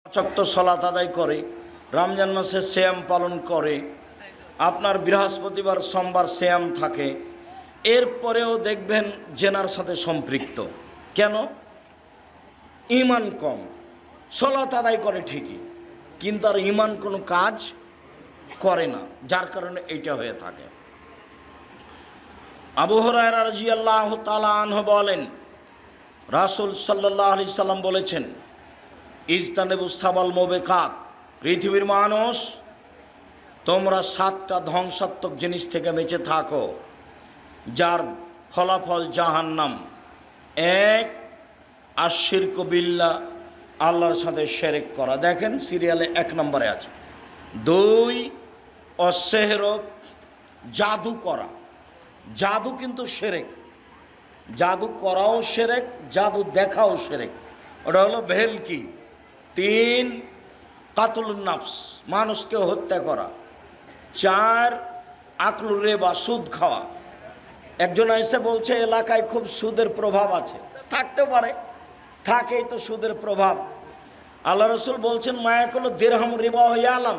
চক্ত সলাত আদায় করে, রমজান মাসে সিয়াম পালন করে, আপনার বৃহস্পতিবার সোমবার সিয়াম থাকে, এরপরেও দেখবেন জেনার সাথে সম্পৃক্ত। কেন? ঈমান কম। সলাত আদায় করে ঠিকই, কিন্তু আর ঈমান কোনো কাজ করে না, যার কারণে এইটা হয়ে থাকে। আবু হুরায়রা রাদিয়াল্লাহু তাআলা আনহু বলেন, রাসূল সাল্লাল্লাহু আলাইহি সাল্লাম বলেছেন, ইজতানিবু সাবাল মুবিকাত, পৃথিবীর মানুষ তোমরা 7টা ধ্বংসাত্মক জিনিস থেকে বেঁচে থাকো, যার ফলাফল জাহান্নাম। 1, আশিরকু বিল্লাহ, আল্লাহর সাথে শিরক করা, দেখেন সিরিয়ালে 1 নম্বরে আছে। 2, অসেহর, জাদু করা। জাদু কিন্তু শিরক, জাদু করাও শিরক, জাদু দেখাও শিরক, ওটা হলো ভেলকি। 3, কাতলুন নাফস, মানুষকে হত্যা করা। 4, আকলু রিবা, সুদ খাওয়া। একজন এসে বলছে এলাকায় খুব সুদের প্রভাব আছে, থাকতে পারে, থাকেই তো সুদের প্রভাব। আল্লাহ রসুল বলছেন, মায়াকুল দিরহাম রিবা ইয়ালাম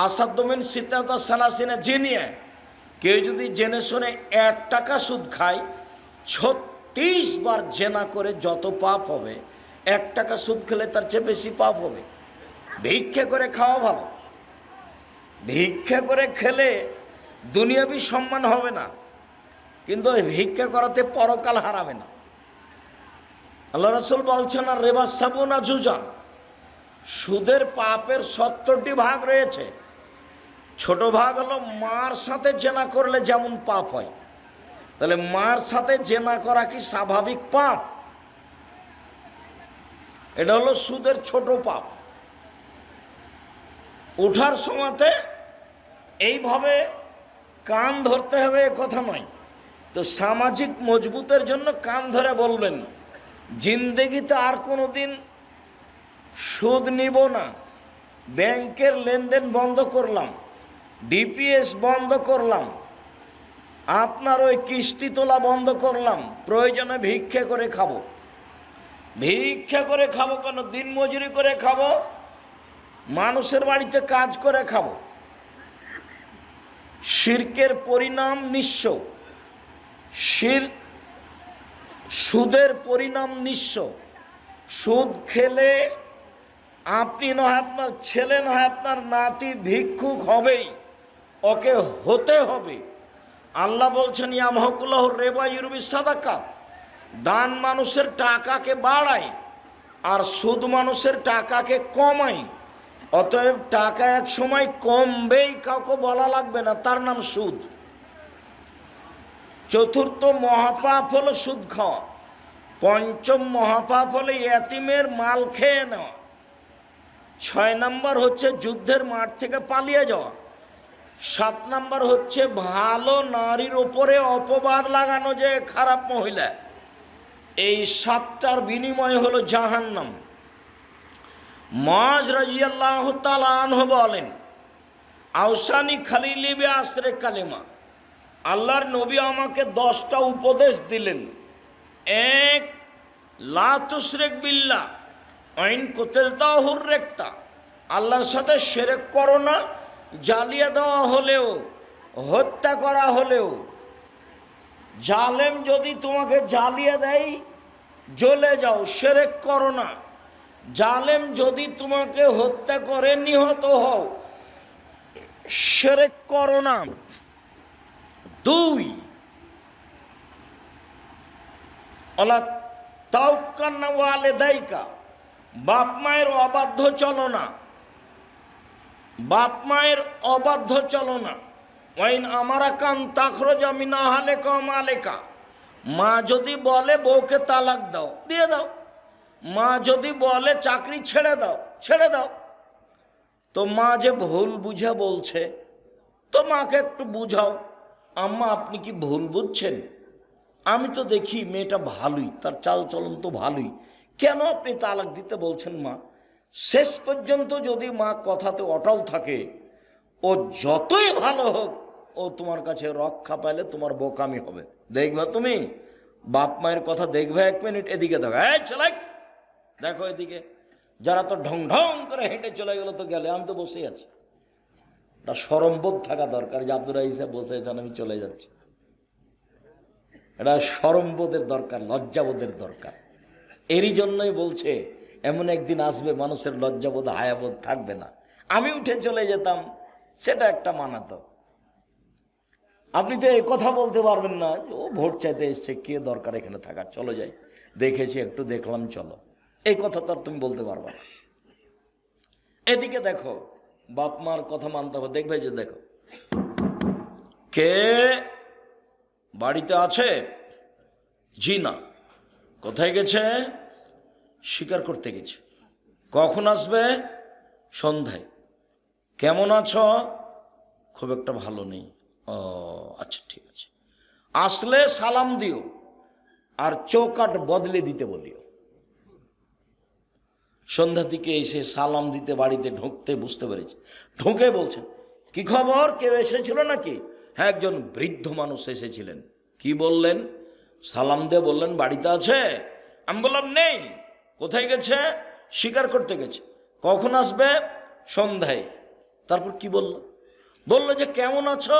আসাদুমিন সিতাতা সালাসিনা জিনিয়া, কেউ যদি জেনে শুনে 1 টাকা সুদ খায়, 36 বার জেনা করে যত পাপ হবে, 1 টাকা সুদ খেলে তার চেয়ে বেশি পাপ হবে। ভিক্ষা করে খাওয়া ভালো, ভিক্ষা করে খেলে দুনিয়াবি সম্মান হবে না, কিন্তু ভিক্ষা করাতে পরকাল হারাবে না। আল্লাহ রাসূল বলছেন, আর রিবা সাবুনা জুজান, সুদের পাপের 70টি ভাগ রয়েছে। ছোট ভাগ হলো মার সাথে জেনা করলে যেমন পাপ হয়, তাহলে মার সাথে জেনা করা কি স্বাভাবিক পাপ? এটা হলো সুদের ছোট পাপ। ওঠার সময়তে এইভাবে কান ধরতে হবে এ কথা নয়, তো সামাজিক মজবুতের জন্য কান ধরে বলবেন, জিন্দেগিতে আর কোনো দিন সুদ নিব না, ব্যাংকের লেনদেন বন্ধ করলাম, ডিপিএস বন্ধ করলাম, আপনার ওই কিস্তি তোলা বন্ধ করলাম, প্রয়োজনে ভিক্ষা করে খাবো। ভিক্ষা করে খাবো কেন? দিন মজুরি করে খাবো, মানুষের বাড়িতে কাজ করে খাবো। শিরকের পরিণাম নিঃস্ব, সুদের পরিণাম নিঃস্ব। সুদ খেলে আপনি নয় আপনার ছেলে নয় আপনার নাতি ভিক্ষুক হবেই, ওকে হতে হবে। আল্লাহ বলছেন, ইয়ামহাকুল্লাহুর রিবা ইউরবি সাদাকাত, দান মানুষের টাকাকে বাড়ায় আর সুদ মানুষের টাকাকে কমায়। অতএব টাকা এক সময় কমবেই, কাউকে বলা লাগবে না, তার নাম সুদ। 4র্থ মহাপাপ হলো সুদ খাওয়া। 5ম মহাপাপ হলো এতিমের মাল খেয়ে নেওয়া। 6 নম্বর হচ্ছে যুদ্ধের মাঠ থেকে পালিয়ে যাওয়া। 7 নম্বর হচ্ছে ভালো নারীর ওপরে অপবাদ লাগানো, যে খারাপ মহিলা। এই 7টার বিনিময় হলো জাহান্নাম। মুআয রাদিয়াল্লাহু তাআলা আনহু বলেন, আওসানি খালিলি বি আসরে কালিমা, আল্লাহর নবী আমাকে 10টা উপদেশ দিলেন। 1, লা তুশরিক বিল্লাহ ওয়াইন কুতিলতা হুররিকতা, আল্লাহর সাথে শিরক করো না, জ্বালিয়ে দেওয়া হলেও, হত্যা করা হলেও। জালেম যদি তোমাকে জ্বালিয়ে দেয়, জ্বলে যাও, শিরক করো না। জালেম যদি তোমাকে হত্যা করে, নিহত হও, শিরক করো না। 2, ওয়ালা তাওকান্না ওয়ালিদাইকা, বাপ মায়ের অবাধ্য চলো না, বাপ মায়ের অবাধ্য চলো না। ওয়াইন আমারাকান তাখরুজা মিন আহলিকা ওয়া মালিকা, মা যদি বলে বউকে তালাক দাও, দিয়ে দাও। মা যদি বলে চাকরি ছেড়ে দাও, ছেড়ে দাও। তো মা যে ভুল বুঝে বলছে, তো মাকে একটু বুঝাও, আম্মা আপনি কি ভুল বুঝছেন? আমি তো দেখি মেয়েটা ভালোই, তার চাল চলন তো ভালোই, কেন আপনি তালাক দিতে বলছেন মা? শেষ পর্যন্ত যদি মা কথাতে অটল থাকে, ও যতই ভালো হোক, ও তোমার কাছে রক্ষা পাইলে তোমার বোকামি হবে। দেখবা তুমি, বাপ মায়ের কথা দেখবে 1 মিনিট, এদিকে দেখো, এই ছেলে দেখো এদিকে, যারা তো ঢং ঢং করে হেঁটে চলে গেল তো গেলে, আমি তো বসে আছি। একটা শরমবোধ থাকা দরকার যে আব্দুর রাহিস সাহেব বসে আছেন, আমি চলে যাচ্ছি। এটা শরমবোধের দরকার, লজ্জাবোধের দরকার। এরই জন্যই বলছে এমন একদিন আসবে মানুষের লজ্জাবোধ হায়াবোধ থাকবে না। আমি উঠে চলে যেতাম, সেটা একটা মানাতো। আপনি তো এই কথা বলতে পারবেন না, ও ভোট চাইতে এসছে, কে দরকার এখানে থাকার, চলো যাই, দেখেছি একটু দেখলাম চলো, এই কথা তো আর তুমি বলতে পারবে না। এদিকে দেখো, বাপ মার কথা মানতে হবে। দেখবে যে দেখো কে বাড়িতে আছে, জি না। কোথায় গেছে, শিকার করতে গেছে। কখন আসবে, সন্ধ্যায়। কেমন আছো, খুব একটা ভালো নেই। ও আচ্ছা ঠিক আছে, আসলে সালাম দিও আর চৌকাট বদলে দিতে বলিও। সন্ধ্যা দিকে এসে সালাম দিতে বাড়িতে ঢুকতে বুঝতে পেরেছে, ঢুকে বলছেন কি খবর, কেউ এসেছিল নাকি? হ্যাঁ, একজন বৃদ্ধ মানুষ এসেছিলেন। কি বললেন? সালাম দিয়ে বললেন বাড়িতে আছে। আমি বললাম নেই। কোথায় গেছে? শিকার করতে গেছে। কখন আসবে? সন্ধ্যায়। তারপর কি বলল? বলল যে কেমন আছো?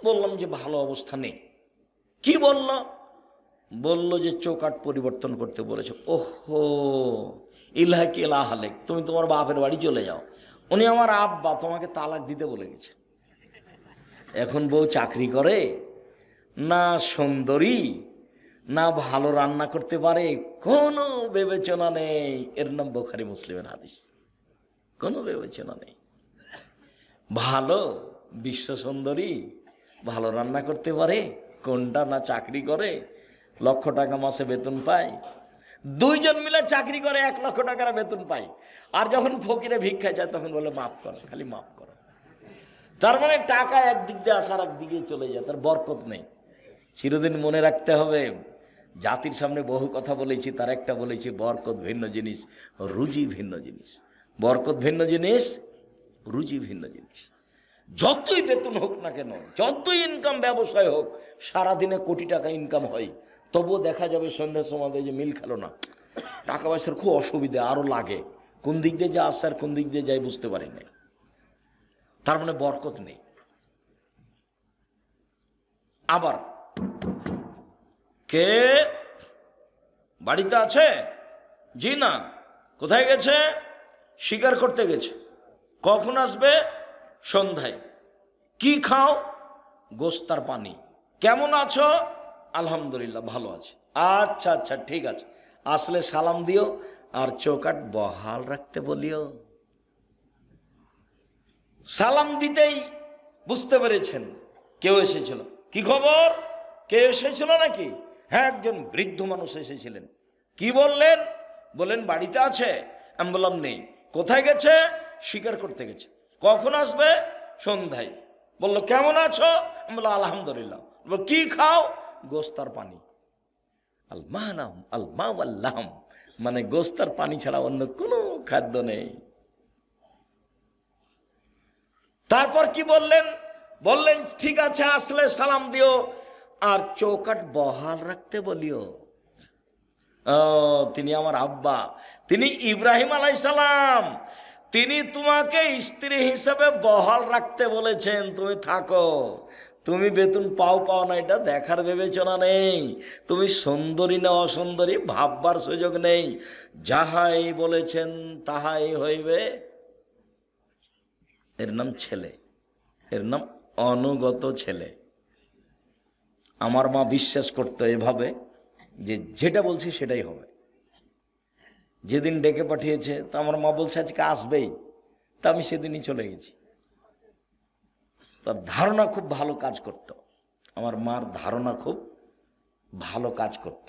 বললাম যে ভালো অবস্থা নেই। কি বলল? বলল যে চৌকাট পরিবর্তন করতে বলেছে। ওহো, ইলাহাক ইলাহালেক, তুমি তোমার বাপের বাড়ি চলে যাও। উনি আমার আব্বা, তোমাকে তালাক দিতে বলে গেছে। এখন বউ চাকরি করে না, সুন্দরী না, ভালো রান্না করতে পারে, কোনো বিবেচনা নেই। এর নাম বুখারী মুসলিমের হাদিস। কোনো বিবেচনা নেই। ভালো বিশ্ব সুন্দরী, ভালো রান্না করতে পারে, কোনটা না চাকরি করে, লক্ষ টাকা মাসে বেতন পায়। দুইজন মিলে চাকরি করে 1 লক্ষ টাকার বেতন পায়। আর যখন ফকিরে ভিক্ষা যায় তখন বলে মাফ করো, খালি মাফ করো। তার মানে টাকা একদিক দিয়ে আসার একদিকে চলে যায়, তার বরকত নেই। চিরদিন মনে রাখতে হবে, জাতির সামনে বহু কথা বলেছি, তার একটা বলেছি বরকত ভিন্ন জিনিস, রুজি ভিন্ন জিনিস। বরকত ভিন্ন জিনিস, রুজি ভিন্ন জিনিস। যতই বেতন হোক না কেন, যতই ইনকাম ব্যবসায় হোক, সারাদিনে কোটি টাকা ইনকাম হয়, তবুও দেখা যাবে সন্ধ্যার সময় যে মিল খেলো না, টাকা পয়সার খুব অসুবিধা, আরো লাগে। কোন দিক দিয়ে যা আসছে আর কোন দিক দিয়ে যাই বুঝতে পারি না। তার মানে বরকত নেই। আবার কে বাড়িতে আছে? জি না। কোথায় গেছে? শিকার করতে গেছে। কখন আসবে? সন্ধ্যায়। কি খাও? গোস্তার পানি। কেমন আছো? আলহামদুলিল্লাহ ভালো আছে। আচ্ছা আচ্ছা ঠিক আছে, আসলে সালাম দিও আর চৌকাট বহাল রাখতে বলিও। সালাম দিতেই বুঝতে পেরেছেন কেউ এসেছিল। কি খবর, কে এসেছিল নাকি? হ্যাঁ, একজন বৃদ্ধ মানুষ এসেছিলেন। কি বললেন? বলেন বাড়িতে আছে। আমি বললাম নেই। কোথায় গেছে? শিকার করতে গেছে। কখন আসবে? সন্ধ্যায়। বলল কেমন আছো? আমি বললাম আলহামদুলিল্লাহ। কি খাও? গোস্তার পানি। আল মাহনাম আল মাওয়াল্লাহম, মানে গোস্তার পানি ছাড়া অন্য কোনো খাদ্য নেই। তারপর কি বললেন? বললেন ঠিক আছে, আসলে সালাম দিও আর চৌকাট বহাল রাখতে বলিও। তিনি আমার আব্বা, তিনি ইব্রাহিম আলাইহিস সালাম, তিনি তোমাকে স্ত্রী হিসেবে বহাল রাখতে বলেছেন। তুমি থাকো, তুমি বেতন পাও পাও না এটা দেখার বিবেচনা নেই, তুমি সুন্দরী না অসুন্দরী ভাববার সুযোগ নেই, যাহাই বলেছেন তাহাই হইবে। এর নাম ছেলে, এর নাম অনুগত ছেলে। আমার মা বিশ্বাস করতো এভাবে যে যেটা বলছি সেটাই হবে। যেদিন ডেকে পাঠিয়েছে তা আমার মা বলছে আজকে আসবেই, তা আমি সেদিনই চলে গেছি। তার ধারণা খুব ভালো কাজ করত, আমার মার ধারণা খুব ভালো কাজ করত।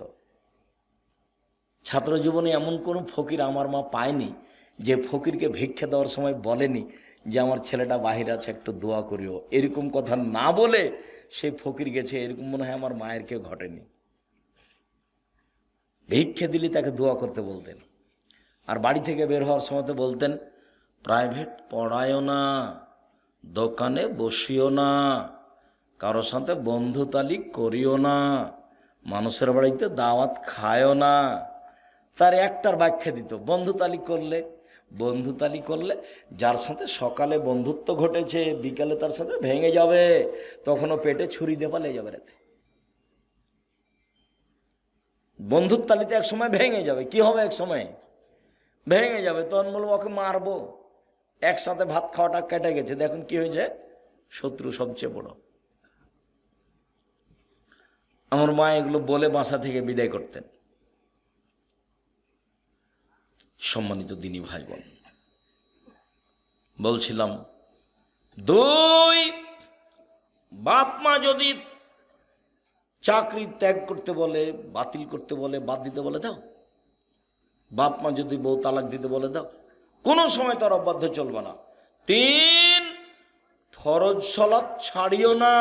ছাত্র জীবনে এমন কোনো ফকির আমার মা পায়নি যে ফকিরকে ভিক্ষা দেওয়ার সময় বলেনি যে আমার ছেলেটা বাহিরে আছে একটু দোয়া করিও। এরকম কথা না বলে সে ফকির গেছে, এরকম মনে হয় আমার মায়ের কেউ ঘটেনি। ভিক্ষা দিলে তাকে দোয়া করতে বলতেন। আর বাড়ি থেকে বের হওয়ার সময় তো বলতেন প্রাইভেট পড়ায়ও না, দোকানে বসিও না, কারোর সাথে বন্ধুতালি করিও না, মানুষের বাড়িতে দাওয়াত খায়ও না, তার একটার ব্যাখ্যা দিত, বন্ধুতালি করলে যার সাথে সকালে বন্ধুত্ব ঘটেছে বিকালে তার সাথে ভেঙে যাবে, তখনও পেটে ছুরি দিয়ে পালিয়ে যাবে রাতে। বন্ধুর তালিতে এক সময় ভেঙে যাবে, কি হবে এক সময় ভেঙে যাবে, তখন বলবো ওকে মারবো। একসাথে ভাত খাওয়াটা কেটে গেছে, দেখুন কি হয়েছে, শত্রু সবচেয়ে বড়। আমার মা এগুলো বলে বাসা থেকে বিদায় করতেন। সম্মানিত দিনী ভাই বোন, বলছিলাম, দুই, বাপ মা যদি চাকরি ত্যাগ করতে বলে, বাতিল করতে বলে, বাদ দিতে বলে দাও। বাপ মা যদি বউ তালাক দিতে বলে দাও, কোনো সময় তার অবাধ্য চলবে না। তিন, ফরজ সালাত ছাড়িও না,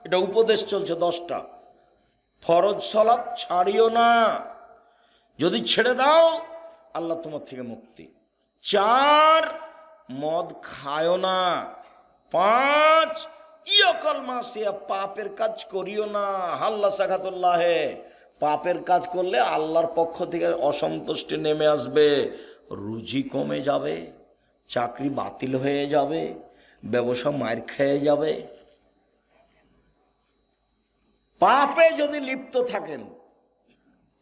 এটা উপদেশ চলছে 10টা। ফরজ সালাত ছাড়িও না, যদি ছেড়ে দাও আল্লাহ তোমার থেকে মুক্তি। 4, মদ খায়ও না। 5, ইয়কল মাসিয়া, পাপের কাজ করিও না। হাল্লা সাখাতুল্লাহে, পাপের কাজ করলে আল্লাহর পক্ষ থেকে অসন্তুষ্টি নেমে আসবে, রুজি কমে যাবে, চাকরি বাতিল হয়ে যাবে, ব্যবসা মার খেয়ে যাবে। পাপে যদি লিপ্ত থাকেন,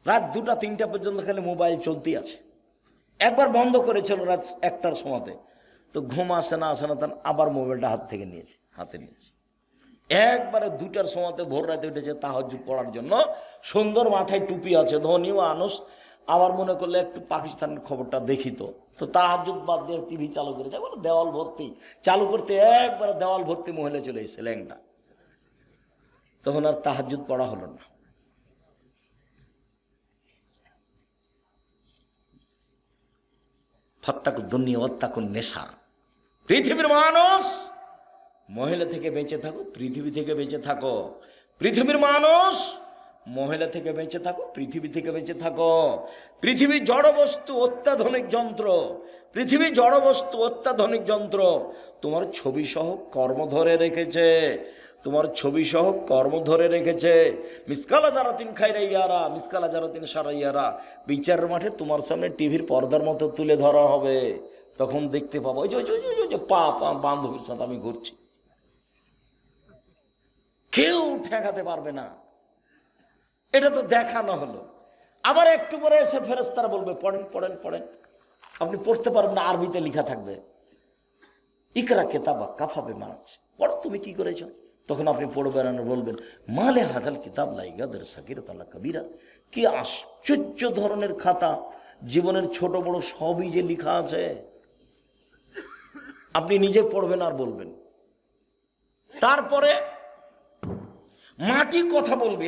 রাত 2টা 3টা পর্যন্ত খালি মোবাইল চলতেই আছে। একবার বন্ধ করেছিল রাত 1টার সময়তে, তো ঘুম আসে না তার আবার মোবাইলটা হাতে নিয়েছে। একবারে 2টার সময়তে ভোর রাতে উঠেছে তাহাজ্জুদ পড়ার জন্য, সুন্দর মাথায় টুপি আছে, ধনী মানুষ। আবার মনে করলে একটু পাকিস্তানের খবরটা দেখি, তো তাহাজ্জুদ বাদ দিয়ে টিভি চালু করেছে, বলে দেওয়াল ভর্তি, চালু করতে একবারে দেওয়াল ভর্তি মহিলা চলে এসেছে ল্যাংটা। তখন আর তাহাজ্জুদ পড়া হলো না। ফাত্তাকু দুনিয়া ওয়াত্তাকু নেশা, পৃথিবীর মানুষ মহিলা থেকে বেঁচে থাকো, পৃথিবী থেকে বেঁচে থাকো। পৃথিবীর মানুষ মহিলা থেকে বেঁচে থাকো, পৃথিবী থেকে বেঁচে থাকো। পৃথিবী জড়বস্তু, অত্যাধুনিক যন্ত্র। পৃথিবী জড়বস্তু, অত্যাধুনিক যন্ত্র। তোমার ছবি সহ কর্ম ধরে রেখেছে, তোমার ছবি সহ কর্ম ধরে রেখেছে। মিসকালা জারাতিন খায়রা ইয়ারা, মিসকালা জারাতিন শাররা ইয়ারা। বিচারের মাঠে তোমার সামনে টিভির পর্দার মতো তুলে ধরা হবে, তখন দেখতে পাবো ওই যে পা বান্ধবীর সাথে আমি ঘুরছি, কেউ ঠেকাতে পারবে না। এটা তো দেখানো হলো। আবার একটু পরে এসে ফেরেশতারা বলবে পড়েন পড়েন পড়েন, আপনি পড়তে পারবেন না, আরবিতে লেখা থাকবে, ইকরা কিতাবা কাফা বিমা নাফসিক, পড়ো তুমি কি করেছো। তখন আপনি পড়বেন আর বলবেন মালে হাজাল কিতাব লা ইয়াগাদিরু সাগীরাতান ওয়ালা কাবীরা, কি আশ্চর্য ধরনের খাতা, জীবনের ছোট বড় সবই যে লেখা আছে। আপনি নিজে পড়বেন আর বলবেন। তারপরে মাটি কথা বলবে,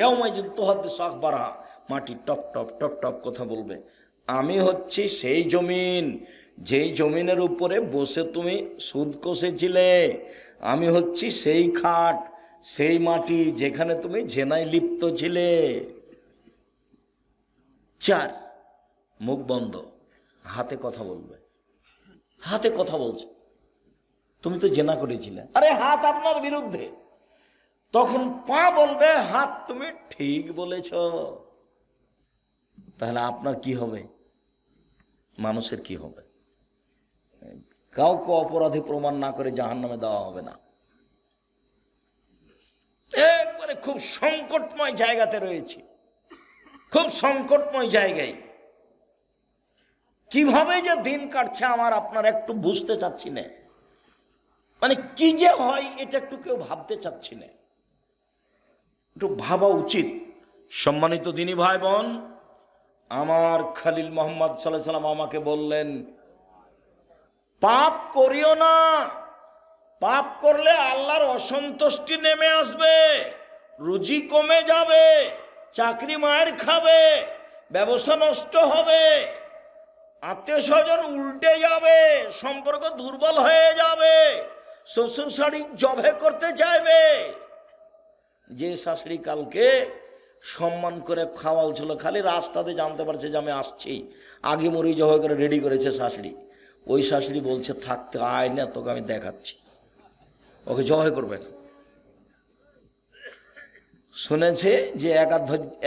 মাটি টপ টপ টপ টপ কথা বলবে। আমি হচ্ছি সেই জমিন, যেই জমিনের উপরে বসে তুমি সুদ কষেছিলে। আমি হচ্ছি সেই খাট, সেই মাটি যেখানে তুমি জেনায় লিপ্ত ছিলে। 4, মুখ বন্ধ, হাতে কথা বলবে। হাতে কথা বলছে, তুমি তো জেনা করেছিলে, আরে হাত আপনার বিরুদ্ধে। তখন পা বলবে হাত তুমি ঠিক বলেছ। তাহলে আপনার কি হবে, মানুষের কি হবে? কাউকে অপরাধী প্রমাণ না করে জাহান্নামে দেওয়া হবে না। একবারে খুব সংকটময় জায়গাতে রয়েছে, খুব সংকটময় জায়গায়। কিভাবে যে দিন কাটছে আমার আপনার একটু বুঝতে চাচ্ছি না, মানে কি যে হয় এটা একটু কেউ ভাবতে চাচ্ছি না, একটু ভাবা উচিত। সম্মানিত দিনী ভাই বোন, আমার খলিল মোহাম্মদ সাল্লাল্লাহু আলাইহি ওয়াসাল্লাম আমাকে বললেন পাপ করিও না, পাপ করলে আল্লাহর অসন্তুষ্টি নেমে আসবে, রুজি কমে যাবে, চাকরি মায়ের খাবে, ব্যবসা নষ্ট হবে, আত্মীয় স্বজন উল্টে যাবে, সম্পর্ক দুর্বল হয়ে যাবে, শ্বশুর শাশুড়ি জবে করতে চাইবে। যে শাশুড়ি কালকে সম্মান করে খাওয়াল ছিল, খালি রাস্তাতে জানতে পারছে যে আমি আসছি, আগে মরি জবাই করে রেডি করেছে শাশুড়ি, ওই শাশুড়ি বলছে থাকতে আয় না, তোকে আমি দেখাচ্ছি, ওকে জবাই করবে। শুনেছে যে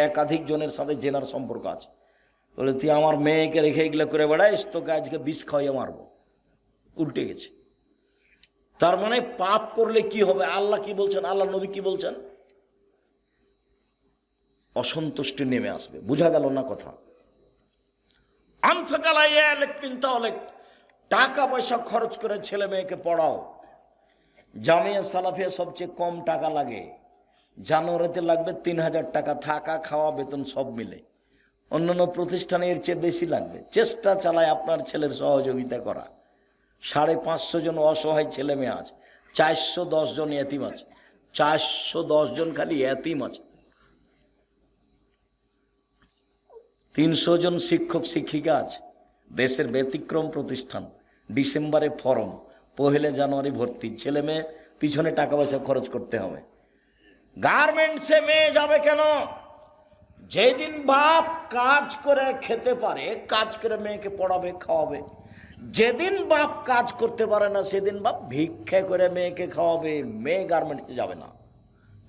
একাধিক জনের সাথে জেনার সম্পর্ক আছে, বলে তুই আমার মেয়েকে রেখে এগুলো করে বেড়াইস, তোকে আজকে বিষ খাওয়াইয়া মারবো। উল্টে গেছে। তার মানে পাপ করলে কি হবে? আল্লাহ কি বলছেন, আল্লাহ নবী কি বলছেন? অসন্তুষ্টি নেমে আসবে। বুঝা গেল না কথা? টাকা পয়সা খরচ করে ছেলে মেয়েকে পড়াও। জামিয়া সালাফিয়া সবচেয়ে কম টাকা লাগে, জানুয়ারিতে লাগবে 3000 টাকা, থাকা খাওয়া বেতন সব মিলে। অন্যান্য প্রতিষ্ঠানে এর চেয়ে বেশি লাগবে। চেষ্টা চালায় আপনার ছেলের সহযোগিতা করা। 550 জন অসহায় ছেলে মেয়ে আছে, 410 জন এতিম আছে, 410 জন খালি এতিম আছে, 300 জন শিক্ষক শিক্ষিকা আছে। দেশের ব্যতিক্রম প্রতিষ্ঠান, ডিসেম্বরে ফরম, 1 জানুয়ারি ভর্তি। ছেলে মেয়ে পিছনে টাকা পয়সা খরচ করতে হবে। গার্মেন্টসে মেয়ে যাবে কেন? যেদিন বাপ কাজ করে খেতে পারে, কাজ করে মেয়েকে পড়াবে খাওয়াবে। যেদিন বাপ কাজ করতে পারে না, সেদিন বাপ ভিক্ষা করে মেয়েকে খাওয়াবে। মেয়ে গার্মেন্টসে যাবে না।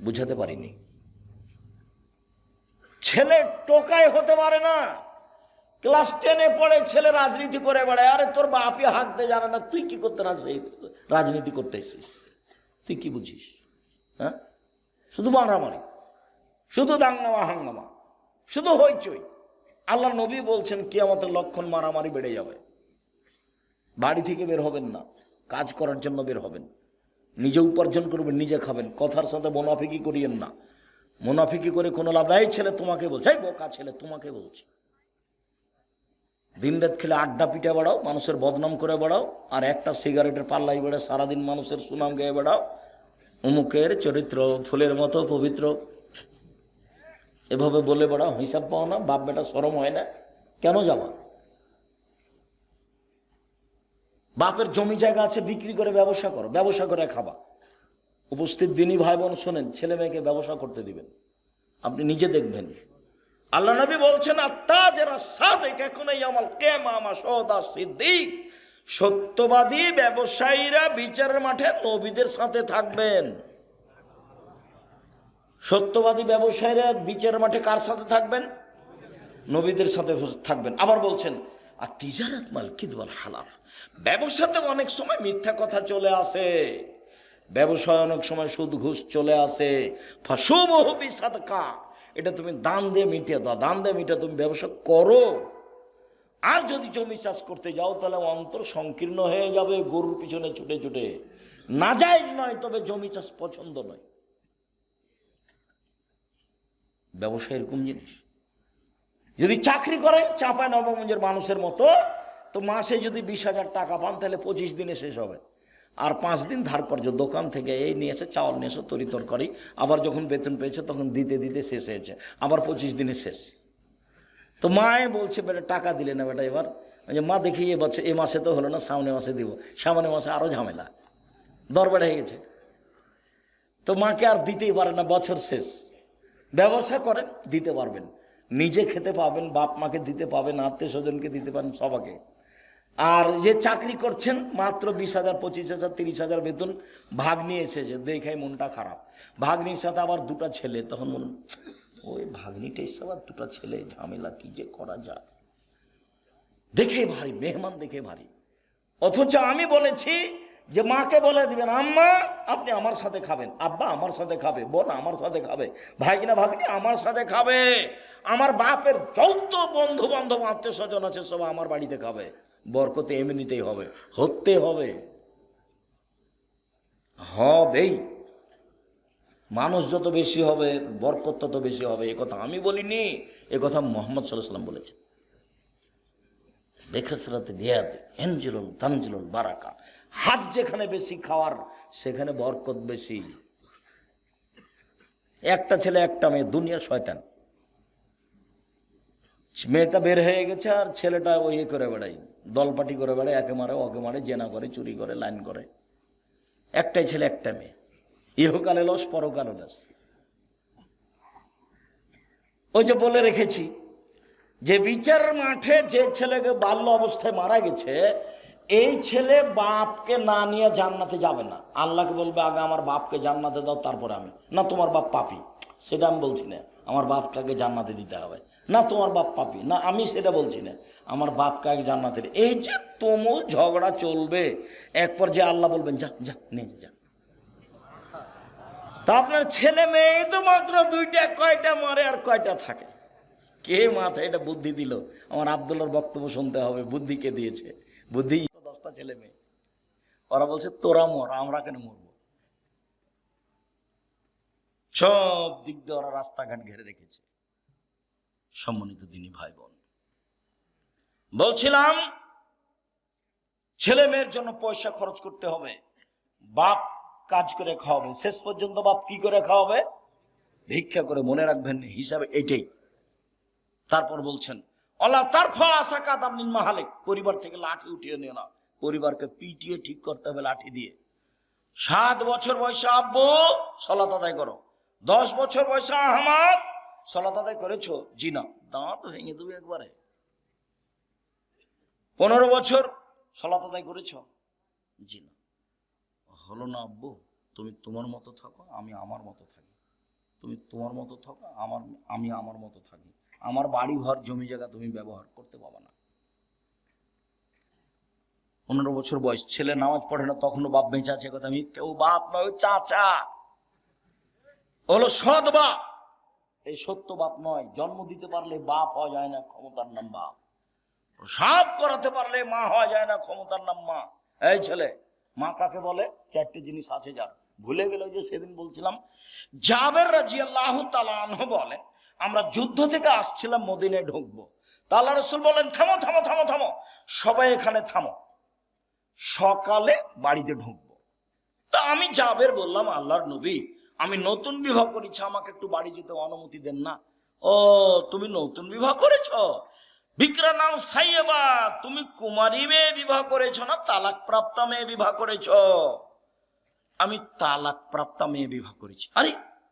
বুঝাতে পারিনি? ছেলে টোকাই হতে পারে না। ক্লাস 10-এ পড়ে ছেলে রাজনীতি করে বেড়ায়। আরে তোর বাপই হাঁকতে জানে না, তুই কি করতে না সেই রাজনীতি করতে এসেছিস? তুই কি বুঝিস? হ্যাঁ, শুধু মারামারি, শুধু দাঙ্গামা হাঙ্গামা, শুধু হইচই। আল্লাহ নবী বলছেন কিয়ামতের লক্ষণ মারামারি বেড়ে যাবে। বাড়ি থেকে বের হবেন না, কাজ করার জন্য বের হবেন। নিজে উপার্জন করবেন, নিজে খাবেন। কথার সাথে মুনাফিকি করিয়েন না। মুনাফিকি করে কোনো লাভ নাই। ছেলে তোমাকে বলছে, এই বোকা ছেলে তোমাকে বলছে। দিন রাত খেলে আড্ডা পিঠে বেড়াও, মানুষের বদনাম করে বেড়াও, আর একটা সিগারেটের পাল্লাই বেড়ে সারাদিন মানুষের সুনাম গেয়ে বেড়াও। অমুকের চরিত্র ফুলের মতো পবিত্র, এভাবে বলে বেড়াও। হিসাব পাও না? বাপ বেটা শরম হয় না? কেন যাবা? বাপের জমি জায়গা আছে, বিক্রি করে ব্যবসা করো, ব্যবসা করে খাবা। উপস্থিত দিনই ভাই বোন শোনেন, ছেলে মেয়েকে ব্যবসা করতে দিবেন। আপনি নিজে দেখবেন। আল্লাহ নবী বলছেন, আত্তাজেরা সাদিক একুনাই আমাল কিয়ামা মা শুহাদা সিদ্দিক। সত্যবাদী ব্যবসায়ীরা বিচারের মাঠে নবীদের সাথে থাকবেন। সত্যবাদী ব্যবসায়ীরা বিচারের মাঠে কার সাথে থাকবেন? নবীদের সাথে থাকবেন। আবার বলছেন, আর তিজারাত মাল কিদওয়াল হালাল। ব্যবসাতে অনেক সময় মিথ্যা কথা চলে আসে, ব্যবসায় অনেক সময় সুদ ঘুষ চলে আসে। ফাশুবহু বিসাদকা, এটা তুমি দান দিয়ে মিটিয়ে দাও, দান দিয়ে মিটিয়ে তুমি ব্যবসা করো। আর যদি জমি চাষ করতে যাও তাহলে অন্তর সংকীর্ণ হয়ে যাবে, গরুর পিছনে ছুটে ছুটে। নাজায়েজ নয়, তবে জমি চাষ পছন্দ নয়। ব্যবসা এরকম জিনিস। যদি চাকরি করেন চাঁপায় নবাবগঞ্জের মানুষের মতো, তো মাসে যদি 20,000 টাকা পান তাহলে 25 দিনে শেষ হবে। আর 5 দিন ধার কর্য, দোকান থেকে এই নিয়ে এসে চাউল নিয়ে এসে তরি তরকারি, আবার যখন বেতন পেয়েছে তখন দিতে দিতে শেষ হয়েছে, আবার 25 দিনে শেষ। তো মায়ে বলছে, বেটা টাকা দিলে না বেটা এবার? মা দেখি এবছর এ মাসে তো হলো না, সামনে মাসে দিব। সামনে মাসে আরো ঝামেলা, দর বেড়ে হয়ে গেছে। তো মাকে আর দিতেই পারে না, বছর শেষ। ব্যবসা করেন, দিতে পারবেন, নিজে খেতে পাবেন, বাপ মাকে দিতে পাবেন, আত্মীয় স্বজনকে দিতে পারেন, সবাকে। আর যে চাকরি করছেন মাত্র 20,000, 25,000, 30,000 বেতন, ভাগ্নি এসেছে, দেখে মনটা খারাপ। ভাগ্নির সাথে আবার 2টা ছেলে, তখন মন, ওই ভাগ্নিটা এসে আবার 2টা ছেলে, ঝামেলা কি যে করা যায়। দেখে ভারী, মেহমান দেখে ভারী। অথচ আমি বলেছি যে মাকে বলে দিবেন, আম্মা আপনি আমার সাথে খাবেন, আব্বা আমার সাথে খাবে, বোন আমার সাথে খাবে, ভাগিনা ভাগ্নি আমার সাথে খাবে, আমার বাপের যত বন্ধু বান্ধব আত্মীয় স্বজন আছে সব আমার বাড়িতে খাবে। বরকত এমনিতেই হবে, হতে হবে, হবেই। মানুষ যত বেশি হবে বরকত তত বেশি হবে। এ কথা আমি বলিনি, এ কথা মুহাম্মদ সাল্লাল্লাহু আলাইহি ওয়াসাল্লাম বলেছেন। বেখসরাতে বিয়াতে এনজিলুন তানজিলুন বারাকা। হাত যেখানে বেশি খাওয়ার সেখানে বরকত বেশি। একটা ছেলে একটা মেয়ে, দুনিয়ার শয়তান। মেয়েটা বের হয়ে গেছে আর ছেলেটা ওই করে বেড়াই, দলপাটি করে বেড়ায়, একে মারে ওকে মারে, জেনা করে, চুরি করে, লাইন করে। একটাই ছেলে একটা মেয়ে, ইহকালে লস পরকালে লস। ওই যে বলে রেখেছি যে বিচার মাঠে যে ছেলেকে বাল্য অবস্থায় মারা গেছে, এই ছেলে বাপকে না নিয়ে জান্নাতে যাবে না। আল্লাহকে বলবে, আগে আমার বাপকে জান্নাতে দাও, তারপরে আমি। না, তোমার বাপ পাপী, সেটা আমি বলছি না, আমার বাপকে জান্নাতে দিতে হবে। না তোমার বাপ পাপী, না আমি সেটা বলছি না, আমার বাপ কাকে জান্নাতের। এই যে তুমুল ঝগড়া চলবে, এক পর্যায়ে আল্লাহ বলবেন যা যা নিয়ে যা। তা আপনার ছেলে মেয়ে তো মাত্র দুইটা, কয়টা মারে আর কয়টা থাকে? কে মাথায় এটা বুদ্ধি দিল? আমার আব্দুল্লাহর বক্তব্য শুনতে হবে, বুদ্ধি কে দিয়েছে? বুদ্ধি 10টা ছেলে মেয়ে, ওরা বলছে তোরা মর, আমরা কেন মরবো? সব দিক দিয়ে ওরা রাস্তাঘাট ঘেরে রেখেছে। সম্মানিত দিনী ভাই বোন, বলছিলাম ছেলে মেয়ের জন্য পয়সা খরচ করতে হবে, বাপ কাজ করে খাওয়াবে, শেষ পর্যন্ত বাপ কি করে খাওয়াবে? ভিক্ষা করে। মনে রাখবেন হিসাবে এটাই। তারপর বলছেন আল্লাহ তারফা আশা কাদাম নিন মাহালিক, পরিবার থেকে লাঠি উঠিয়ে নিও না, পরিবারকে পিটিয়ে ঠিক করতে হবে লাঠি দিয়ে। 7 বছর বয়সে আব্বু সালাত আদায় করো, 10 বছর বয়সে আহমদ সালাত আদায় করেছো? জি না, দাঁত ভেঙে দেবে একবারে। 15 বছর সালাত আদায় করেছো? জি না। হলো না আব্বু, তুমি তোমার মতো থাকো, আমি আমার মতো থাকি। তুমি তোমার মতো থাকো, আমি আমার মতো থাকি। আমার বাড়ি ঘর জমি জায়গা তুমি ব্যবহার করতে পারবে না। 15 বছর বয়স, ছেলে নামাজ পড়ে না, তখনও বাপ বেঁচে আছে, কথা মিথ্যে। ও বাপ নয়, ও চাচা, হলো সৎ বাপ। এই সত্য বাপ নয়। জন্ম দিতে পারলে বাপ হওয়া যায় না, ক্ষমতার নাম বাপ। প্রসাব করাতে পারলে মা হওয়া যায় না, ক্ষমতার নাম মা। এই ছেলে, মা কাকে বলে? 4টে জিনিস আছে যার, ভুলে গেল। যে সেদিন বলছিলাম, জাবের রাদিয়াল্লাহু তাআলা আনহু বলেন, আমরা যুদ্ধ থেকে আসছিলাম, মদিনায় ঢুকবো। তা আল্লাহ রাসূল বলেন থামো থামো থামো থামো, সবাই এখানে থামো, সকালে বাড়িতে ঢুকবো। তা আমি জাবের বললাম, আল্লাহর নবী, আমি নতুন বিবাহ করেছি, আমাকে একটু বাড়ি যেতে অনুমতি দেন না। ও, তুমি নতুন বিবাহ করেছো? বিক্রা নাম সাইয়েবা, তুমি কুমারী মেয়ে বিবাহ করেছো না তালাক প্রাপ্তা মেয়ে বিবাহ করেছো? আমি তালাক প্রাপ্তা মেয়ে বিবাহ করেছি। আরে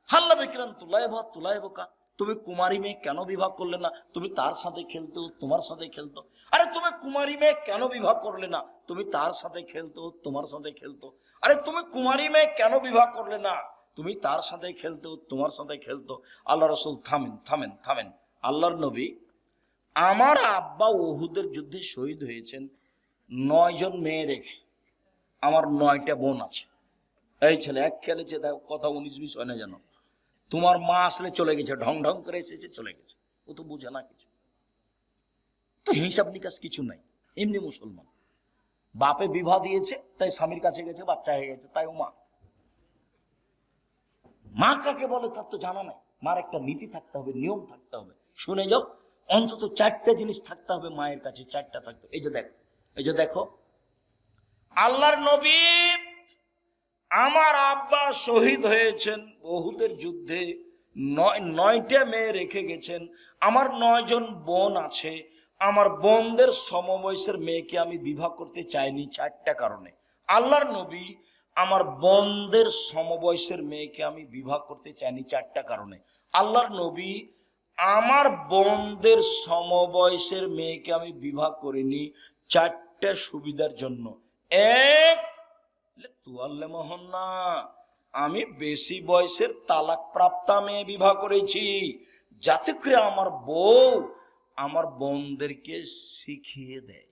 হাল্লা বিক্রান তুলাইব কা, তুমি কুমারী মেয়ে কেন বিবাহ করলে না? তুমি তার সাথে খেলতো, তোমার সাথে খেলতো। আরে তুমি কুমারী মেয়ে কেন বিবাহ করলে না? তুমি তার সাথে খেলতো, তোমার সাথে খেলতো। আরে তুমি কুমারী মেয়ে কেন বিবাহ করলে না? তুমি তার সাথে খেলতো, তোমার সাথে খেলতো। আল্লাহ রাসূল থামেন থামেন থামেন। আল্লাহর নবী, আমার আব্বা উহুদের যুদ্ধে শহীদ হয়েছেন 9 জন মেয়ে রেখে, আমার 9টা বোন আছে। এই ছেলে এক খেলেছে, দেখো কথা 19-20 হয় না জানো। তোমার মা আসলে চলে গেছে, ঢং ঢং করে এসেছে, চলে গেছে, ও তো বুঝে না কিছু, তো হিসাব নিকাশ কিছু নাই। এমনি মুসলমান, বাপে বিবাহ দিয়েছে তাই স্বামীর কাছে গেছে, বাচ্চা হয়ে গেছে, তাই ও মা। মা কাকে বলে তার তো জানা নাই। মার একটা নীতি থাকতে হবে, নিয়ম থাকতে হবে। শুনে যাও, অন্তত 4টে জিনিস থাকতে হবে মায়ের কাছে, 4টা থাকতে। এই যে দেখো, এই যে দেখো, আল্লাহর নবী, আমার আব্বা শহীদ হয়েছেন উহুদের যুদ্ধে, 9টা মেয়ে রেখে গেছেন। আমার 9 জন বোন আছে, আমার বোনদের সমবয়সের মেয়েকে আমি বিবাহ করতে চাইনি 4টা কারণে। আল্লাহর নবী, আমার বোনদের সমবয়সের মেয়েকে আমি বিবাহ করতে চাইনি 4টা কারণে। আল্লাহর নবী, আমার বোনদের সমবয়সের মেয়েকে আমি বিবাহ করিনি 4টা সুবিধার জন্য। এক, তুয়াল্লে মোহন না, আমি বেশি বয়সের তালাক প্রাপ্তা মেয়ে বিবাহ করেছি, যাতে করে আমার বউ আমার বোনদেরকে শিখিয়ে দেয়,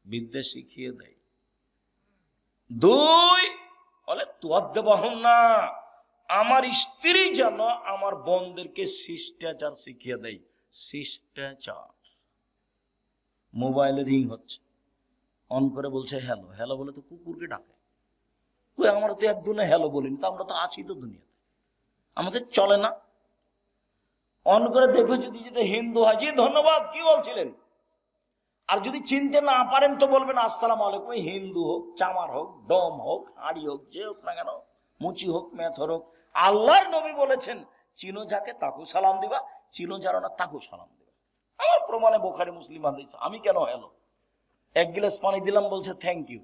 বিদ্যা শিখিয়ে দেয়। 2, বলে তুয়াদ্দে বহন না, আমার স্ত্রী যেন আমার বোনদেরকে শিষ্টাচার শিখিয়ে দেয়। শিষ্টাচার। মোবাইলে রিং হচ্ছে, অন করে বলছে হ্যালো। হ্যালো বলে তো কুকুরকে ডাকে। ওই আমরা তো একদিনে হ্যালো বলিনি, তো আমরা তো আছি তো দুনিয়াতে, আমাদের চলে না। অন করে দেখবে, যদি যেটা হিন্দু হয়, জি ধন্যবাদ, কি বলছিলেন? আর যদি চিনতে না পারেন তো বলবেন আসসালামু আলাইকুম। হিন্দু হোক, চামার হোক, ডম হোক, হাড়ি হোক, যে হোক না কেন, মুচি হোক, মেথর হোক, আল্লাহর নবী বলেছেন চিনো যাকে তাকে সালাম দিবা, চিনো যারা না তাকে সালাম দিবা। আমার প্রমাণে বুখারী মুসলিম হাদিস। আমি কেন হ্যালো? 1 গ্লাস পানি দিলাম, বলছে থ্যাংক ইউ।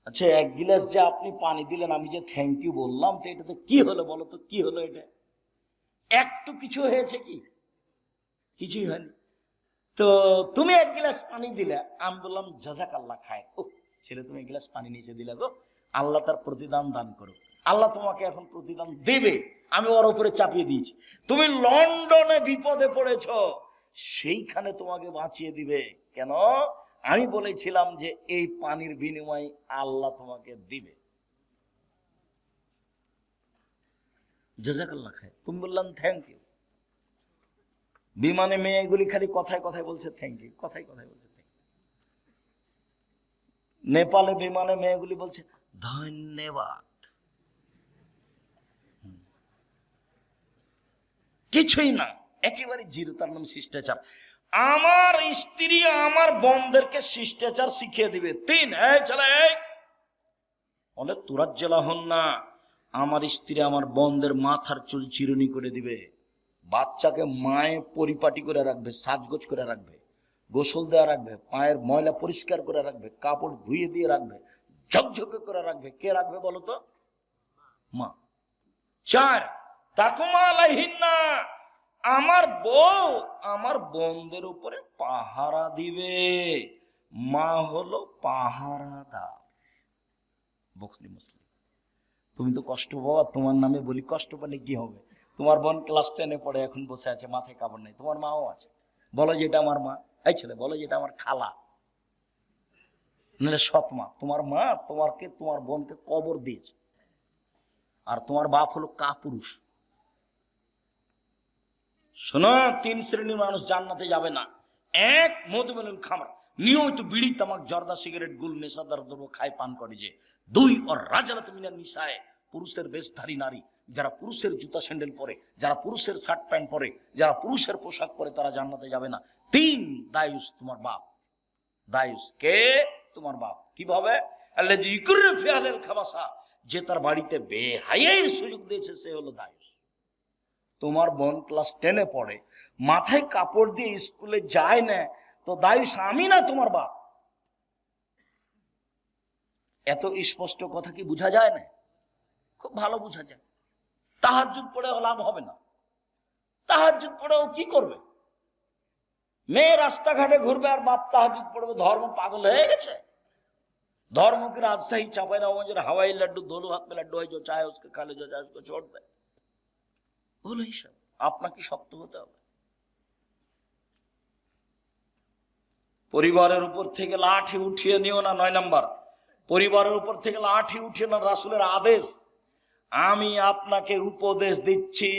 আচ্ছা, 1 গ্লাস যে আপনি পানি দিলেন, আমি যে থ্যাংক ইউ বললাম, তো এটা তো কি হলো বলো তো, কি হলো এটা? একটু কিছু হয়েছে কি? কিছুই হয়নি। তো তুমি 1 গ্লাস পানি দিলে, আমি বললাম জাযাকাল্লাহ খায়। ও ছেলে, তুমি 1 গ্লাস পানি নিচে দিলে গো, আল্লাহ তার প্রতিদান দান করো। আল্লাহ তোমাকে এখন প্রতিদান দেবে, আমি ওর উপরে চাপিয়ে দিয়েছি। তুমি লন্ডনে বিপদে পড়েছ, সেইখানে তোমাকে বাঁচিয়ে দিবে কেন? আমি বলেছিলাম যে এই পানির বিনিময়ে আল্লাহ তোমাকে দিবে। জাযাকাল্লাহ খায়। তুমি বললাম থ্যাংক ইউ। বিমানে মেয়েগুলি খালি কথায় কথায় বলছে থ্যাংক ইউ, কথায় কথায় বলছে থ্যাংক ইউ। নেপালে বিমানে মেয়েগুলি বলছে ধন্যবাদ। কিছুই না, একেবারে জিরো। তার নাম শিষ্টাচার। আমার স্ত্রী আমার বোনদেরকে শিষ্টাচার শিখিয়ে দিবে। 3, এই চলে বলে তুরাজ্জালা হন না। আমার স্ত্রী আমার বোনদের মাথার চুল চিরুনি করে দিবে, বাচ্চাকে মায়ে পরিপাটি করে রাখবে, সাজগোজ করে রাখবে, গোসল দেওয়া রাখবে, পায়ের ময়লা পরিষ্কার করে রাখবে, কাপড় ধুয়ে দিয়ে রাখবে, ঝকঝকে করে রাখবে। কে রাখবে বলো তো? মা। 4, তাকুমা আলাইহিন্না, আমার বউ আমার বোনদের উপরে পাহারা দিবে। মা হলো পাহারাদার। বুখারী মুসলিম। তুমি তো কষ্ট পাও, তোমার নামে বলি, কষ্ট পেলে কি হবে? তোমার বোন ক্লাস 10-এ পড়ে, এখন বসে আছে, মাথায় কাপড় নেই। তোমার মাও আছে, বলো যে এটা আমার মা। এই ছেলে বলো যে এটা আমার খালা, নাহলে সৎ মা। তোমার মা তোমার বোনকে কবর দিয়েছে, আর তোমার বাপ হলো কাপুরুষ। শোনো, 3 শ্রেণীর মানুষ জান্নাতে যাবে না। 1, মধুমেনুল খামর, নিয়মিত বিড়ি তামাক জর্দা সিগারেট গুল নেশাদার দ্রব্য খায় পান করে যে। 2, ওর রাজালাত মিনান নিসায়ে, পুরুষের বেশধারী নারী, যারা পুরুষের জুতা স্যান্ডেল পরে, যারা পুরুষের শার্ট প্যান্ট পরে, যারা পুরুষের পোশাক পরে, তারা জান্নাতে যাবে না। 3, দায়ুস, তোমার বাপ। দায়ুস কে? তোমার বাপ। কিভাবে? আল্লাযী ইকুরু ফি আহলিল খাবাসা, যে তার বাড়িতে বেহায়ার সুযোগ দিয়েছে, সে হলো দায়ুস। তোমার বোন ক্লাস 10-এ পড়ে, মাথায় কাপড় দিয়ে স্কুলে যায় না, তো দায়ুস আমি না তোমার বাপ। এত স্পষ্ট কথা কি বোঝা যায় না? খুব ভালো বোঝা যায়। তাহাজ্জুদ পড়েও লাভ হবে না। তাহাজ্জুদ পড়েও কি করবে? মেয়ে রাস্তাঘাটে ঘুরবে আর বাপ তাহাজ্জুদ পড়বে। ধর্ম পাগল হয়ে গেছে। धर्म की राजशाही चापाई ना हो, हवाई लड्डू दोनों हाथ में लड्डू है, जो चाहे उसके खा ले, जो चाहे उसको छोड़ दे। ভুল হিসাব। আপনাকে শক্ত হতে হবে। পরিবারের উপর থেকে লাঠি উঠিয়ে নিও না। 9 নাম্বার, পরিবারের উপর থেকে লাঠি উঠিয়ে না, রাসূলের আদেশ। আমি আপনাকে উপদেশ দিচ্ছি,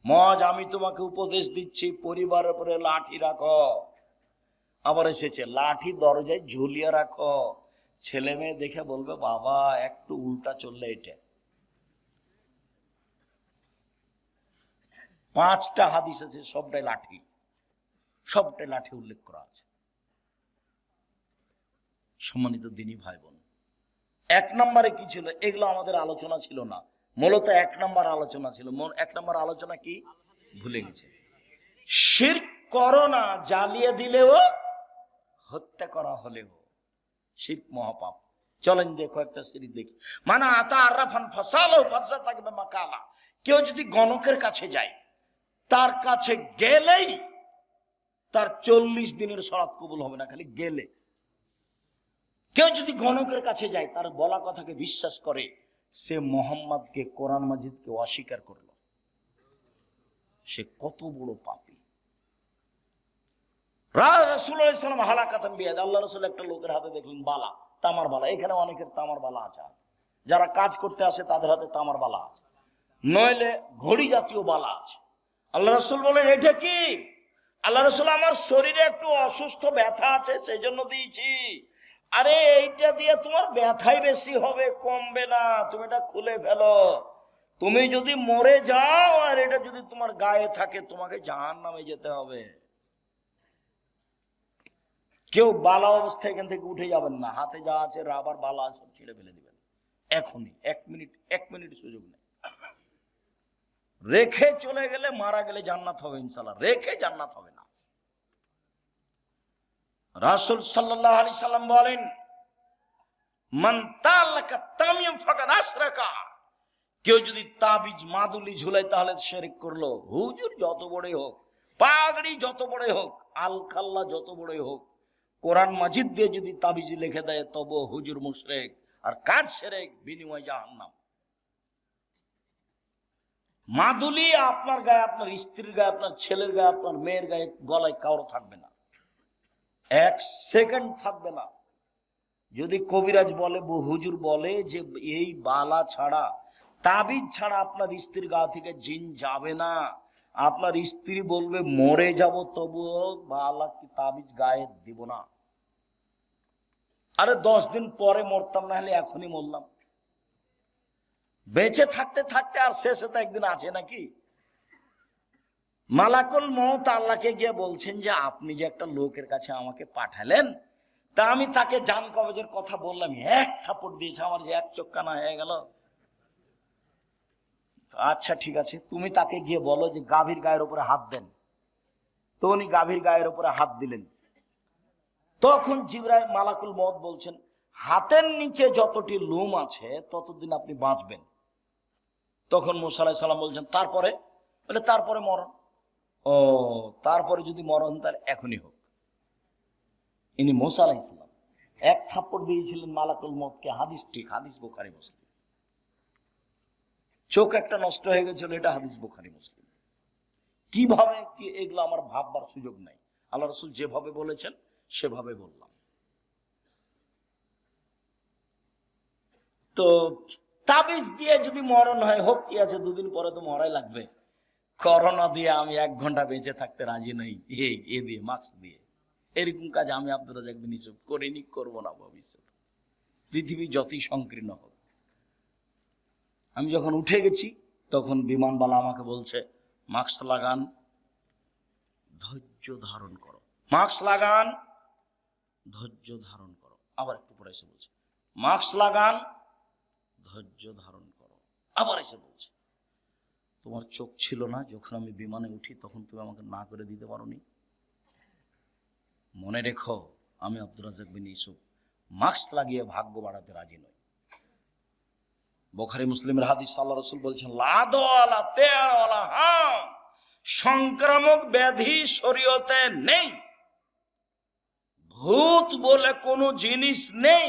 মজ আমি তোমাকে উপদেশ দিচ্ছি, পরিবারের উপরে লাঠি রাখো। আবার এসেছে লাঠি দরজায় ঝুলিয়ে রাখো। ছেলে মেয়ে দেখে বলবে বাবা একটু উল্টা চললে এটা। 5টা হাদিস আছে, সবটাই লাঠি, সবটাই লাঠি উল্লেখ করা আছে। সম্মানিত দিনী ভাই বোন, 1 নম্বরে কি ছিল? এগুলো আমাদের আলোচনা ছিল না, মূলত 1 নম্বর আলোচনা ছিল। 1 নম্বর আলোচনা কি ভুলে গেছে। শিরক করো না, জ্বালিয়ে দিলেও, হত্যা করা হলেও শিরক মহাপাপ। চলেন দেখো একটা সিরিজ দেখি। মানা আতা আরাফান ফাসালো ফাসা থাকবে মাকালা। কেউ যদি গণকের কাছে যায়, তার কাছে গেলেই তার 40 দিনের সলাত কবুল হবে না, খালি গেলে। কেউ যদি গণকের কাছে যায়, তার বলা কথাকে বিশ্বাস করে, সে মোহাম্মদকে, কোরআন মাজিদকে অস্বীকার করলো। সে কত বড় পাপী। রাসূলুল্লাহ সাল্লাল্লাহু আলাইহি ওয়াসাল্লাম হালাকাতান বিয়াদ, আল্লাহ রাসূল একটা লোকের হাতে দেখলেন বালা, তামার বালা। এখানে অনেকের তামার বালা আছে, যারা কাজ করতে আসে তাদের হাতে তামার বালা আছে, নইলে ঘড়ি জাতীয় বালা আছে। আল্লাহ রাসূল বলেন এটা কি? আল্লাহ রাসূল আমার শরীরে একটু অসুস্থ ব্যথা আছে, সেই জন্য দিয়েছি। আরে এইটা দিয়ে তোমার ব্যথাই বেশি হবে, কমবে না, তুমি এটা খুলে ফেলো। তুমি যদি মরে যাও আর এটা যদি তোমার গায়ে থাকে, তোমাকে জাহান্নামে যেতে হবে। কেউ বালা অবস্থায় এখান থেকে উঠে যাবেন না, হাতে যা আছে রাবার বালা সব ছিঁড়ে ফেলে দিবেন এখনই। 1 মিনিট সুযোগ নেই। রেখে চলে গেলে, মারা গেলে জান্নাত হবে ইনশাআল্লাহ, রেখে জান্নাত হবে না। রাসূল সাল্লাল্লাহু আলাইহি সাল্লাম বলেন মান তালাকা তামিম ফাকাদ আশরাকা। কেউ যদি তাবিজ মাদুলি ঝুলায় তাহলে শিরক করলো। হুজুর যত বড়ই হোক, পাগড়ি যত বড়ই হোক, আলখাল্লা যত বড়ই হোক, কোরআন মাজিদ দিয়ে যদি তাবিজ লিখে দেয় তবে হুজুর মুশরিক, আর কাজ শিরক, বিনিময় জাহান্নাম। মাদুলি আপনার গায়ে, আপনার স্ত্রীর গায়ে, আপনার ছেলের গায়ে, আপনার মেয়ের গায়ে, গলায় কারো থাকবে না, 1 সেকেন্ড থাকবে না। যদি কবিরাজ বলে, হুজুর বলে যে এই বালা ছাড়া, তাবিজ ছাড়া আপনার স্ত্রীর গা থেকে জিন যাবে না, আপনার স্ত্রী বলবে মরে যাব তবুও বালা কি তাবিজ গায়ে দিব না। আরে 10 দিন পরে মরতাম, না হলে এখনই মরলাম। বেঁচে থাকতে থাকতে আর শেষে তো একদিন আছে নাকি? মালাকুল মউত আল্লাহকে গিয়ে বলছেন যে আপনি যে একটা লোকের কাছে আমাকে পাঠালেন, তা আমি তাকে জান কবজের কথা বললাম, 1 থাপড় দিয়েছে, আমার যে 1 চোখ কানা হয়ে গেল। আচ্ছা ঠিক আছে, তুমি তাকে গিয়ে বলো যে গাভীর গায়ের উপরে হাত দেন। তো উনি গাভীর গায়ের উপরে হাত দিলেন। তখন জিবরাইল মালাকুল মউত বলছেন, হাতের নিচে যতটি লোম আছে ততদিন আপনি বাঁচবেন। তখন মুসা আলাইহিস সালাম বলছেন তারপরে? বলে তারপরে মরণ। ও, তারপরে যদি মরণ তার এখনই হোক। ইনি মুসা আলাইহিস সালাম 1 থাপ্পড় দিয়েছিলেন মালাকুল মউতকে। হাদিস ঠিক, হাদিস বুখারী মুসলিম। চোখ একটা নষ্ট হয়ে গেছিল, এটা হাদিস বুখারী মুসলিম। কিভাবে কি এগুলো আমার ভাববার সুযোগ নাই, আল্লাহ রাসূল যেভাবে বলেছেন সেভাবে বললাম। তো তাবিজ দিয়ে যদি মরণ হয় হোক, কি আছে, 2 দিন পরে তো মরাই লাগবে। করোনা দিয়ে আমি 1 ঘন্টা বেঁচে থাকতে রাজি নই, এ দিয়ে মাস্ক দিয়ে। এরকম কাজ আমি আব্দুর রাজ্জাক বিন ইউসুফ করিনি, করবো না ভবিষ্যৎ, পৃথিবী যতই সংকীর্ণ হোক। আমি যখন উঠে গেছি তখন বিমানবালা আমাকে বলছে মাস্ক লাগান, ধৈর্য ধারণ করো, মাস্ক লাগান, ধৈর্য ধারণ করো। আবার একটু পরে এসে বলছে মাস্ক লাগান, ধৈর্য ধারণ করো। আবার এসে বলছে তোমার চোখ ছিল না যখন আমি বিমানে উঠি, তখন তুমি আমাকে না করে দিতে পারোনি। মনে রেখো, আমি আব্দুর রাজ্জাক বিন ইউসুফ মাস্ক লাগিয়ে ভাগ্য বাড়াতে রাজি নই। বুখারী মুসলিমের হাদিস, আল্লাহ রাসূল বলছেন লাদওয়ালা তেরওয়ালা হাম, সংক্রামক ব্যাধি শরীয়তে নেই, ভূত বলে কোনো জিনিস নেই,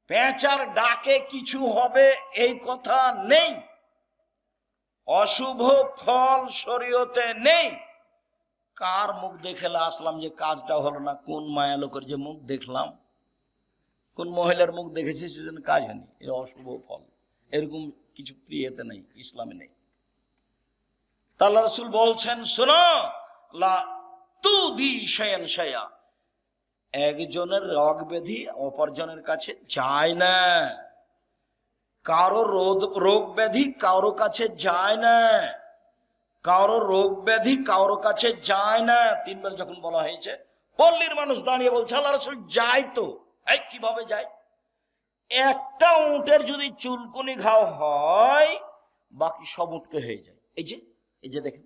পেঁচার ডাকে কিছু হবে এই কথা নেই, অশুভ ফল শরীয়তে নেই। কার মুখ দেখে আসলাম যে কাজটা হলো না? কোন মায়া লোকের যে মুখ দেখলাম, কোন মহিলার মুখ দেখেছি সেজন্য কাজ হয়নি, এর অশুভ ফল, এরকম কিছু প্রিয়তে নেই, ইসলামে নেই। আল্লাহ রাসূল বলছেন শোনো, লা তুদি শায়ান শায়া, একজনের রোগ ব্যাধি অপরজনের কাছে যায় না, কারো রোগ ব্যাধি কারো কাছে যায় না, কারো রোগ ব্যাধি কারো কাছে যায় না। 3 বার যখন বলা হয়েছে, পল্লীর মানুষ দাঁড়িয়ে বলছে আল্লাহ রাসূল যায় তো। এই কিভাবে যায়? একটা উটের যদি চুলকুনি ঘাও হয়, বাকি সব উটকে হয়ে যায়। এই যে দেখেন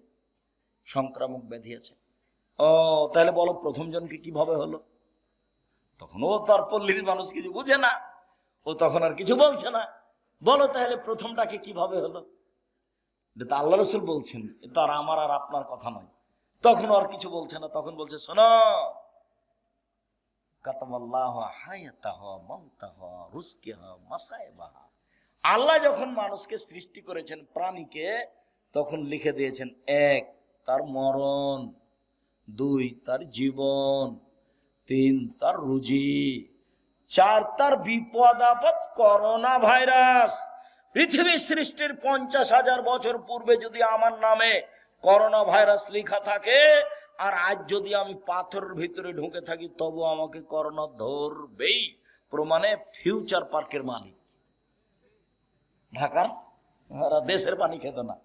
সংক্রামক ব্যাধি আছে। ও তাহলে বলো প্রথম জনকে কিভাবে হলো? তখন ও তার পল্লীর মানুষ কিছু বুঝে না, ও তখন আর কিছু বলছে না। বলো তাহলে প্রথমটাকে কিভাবে হলো? এটা আল্লাহ রাসূল বলছেন, এটা আর আমার আর আপনার কথা নয়। তখন আর কিছু বলছে না, তখন বলছে শোনো, কাতাবাল্লাহু হায়াতাহা মাউতাহা রুজকিহা মাসাইবাহা, আল্লাহ যখন মানুষকে সৃষ্টি করেছেন, প্রাণীকে, তখন লিখে দিয়েছেন 1 তার মরণ, 2 তার জীবন, 3 তার রুজি, 4 তার বিপদ আপদ করোনা ভাইরাস। পৃথিবী সৃষ্টির 50,000 বছর পূর্বে যদি আমার নামে করোনা ভাইরাস লেখা থাকে, আর আজ যদি আমি পাথরের ভিতরে ঢুকে থাকি, তবু আমাকে করোনা ধরবেই। প্রমাণে ফিউচার পার্কের মালিক ঢাকার, ওরা দেশের পানি খেত না,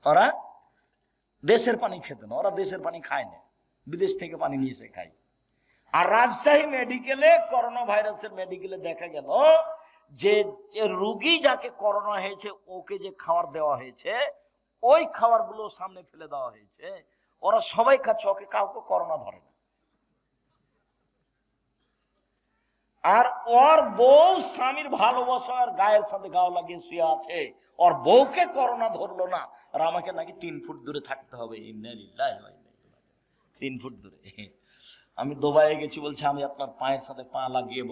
ওরা দেশের পানি খেত না, ওরা দেশের পানি খায় না, বিদেশ থেকে পানি নিয়ে এসে খায়। আর রাজশাহী মেডিকেলে, করোনা ভাইরাসের মেডিকেলে দেখা গেল যে রোগী যাকে করোনা হয়েছে ওকে যে খাবার দেওয়া হয়েছে, ওই খাবারগুলো সামনে ফেলে দেওয়া হয়েছে, ওরা সবাই খাচ্ছে, ওকে কাউকে করোনা ধরে না। আর ওর বউ স্বামীর ভালোবাসার গায়ের সাথে গাও লাগিয়ে শুয়ে আছে, ওর বউকে করোনা ধরলো না, আর আমাকে নাকি 3 ফুট দূরে থাকতে হবে। 3 ফুট দূরে। আমি দুবাইয়ে গেছি, বলছে আমি আপনার পায়ের সাথে পা লাগিয়ে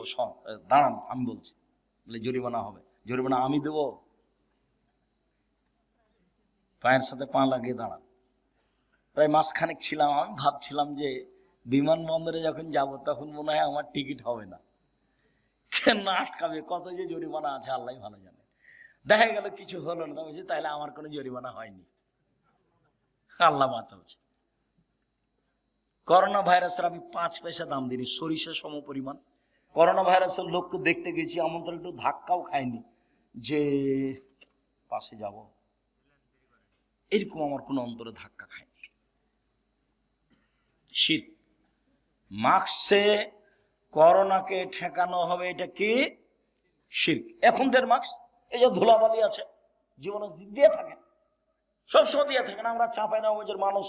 দাঁড়ান, আমি বলছি, বলে জরিমানা হবে। জরিমানা আমি দেবো? পায়ের সাথে পা লাগিয়ে দাঁড়ান। প্রায় মাসখানেক ছিলাম, আমি ভাবছিলাম যে বিমানবন্দরে যখন যাব তখন মনে হয় আমার টিকিট হবে না, কেন আটকাবে, কত যে জরিমানা আছে আল্লাহ ভালো জানে। দেখা গেল কিছু হলো না, বলছি তাহলে আমার কোনো জরিমানা হয়নি, আল্লাহ বাঁচাচ্ছে। করোনা ভাইরাসের আমি 5 পয়সা দাম দিইনি, সরিষা সম পরিমাণ। করোনা ভাইরাসের লোককে দেখতে গেছি, আমন্ত্রণ একটু ধাক্কাও খায়নি যে পাশে যাব, এরকম আমার কোনো অন্তরে ধাক্কা খায়নি। শীত মাস্কে করোনাকে ঠেকানো হবে, এটা কি শিরক। এখন দের মাস্ক এই যে ধুলাবালি আছে জীবনে দিয়ে থাকেন, সবসময় দিয়ে থাকেন, আমরা চাপাই না। ওই যে মানুষ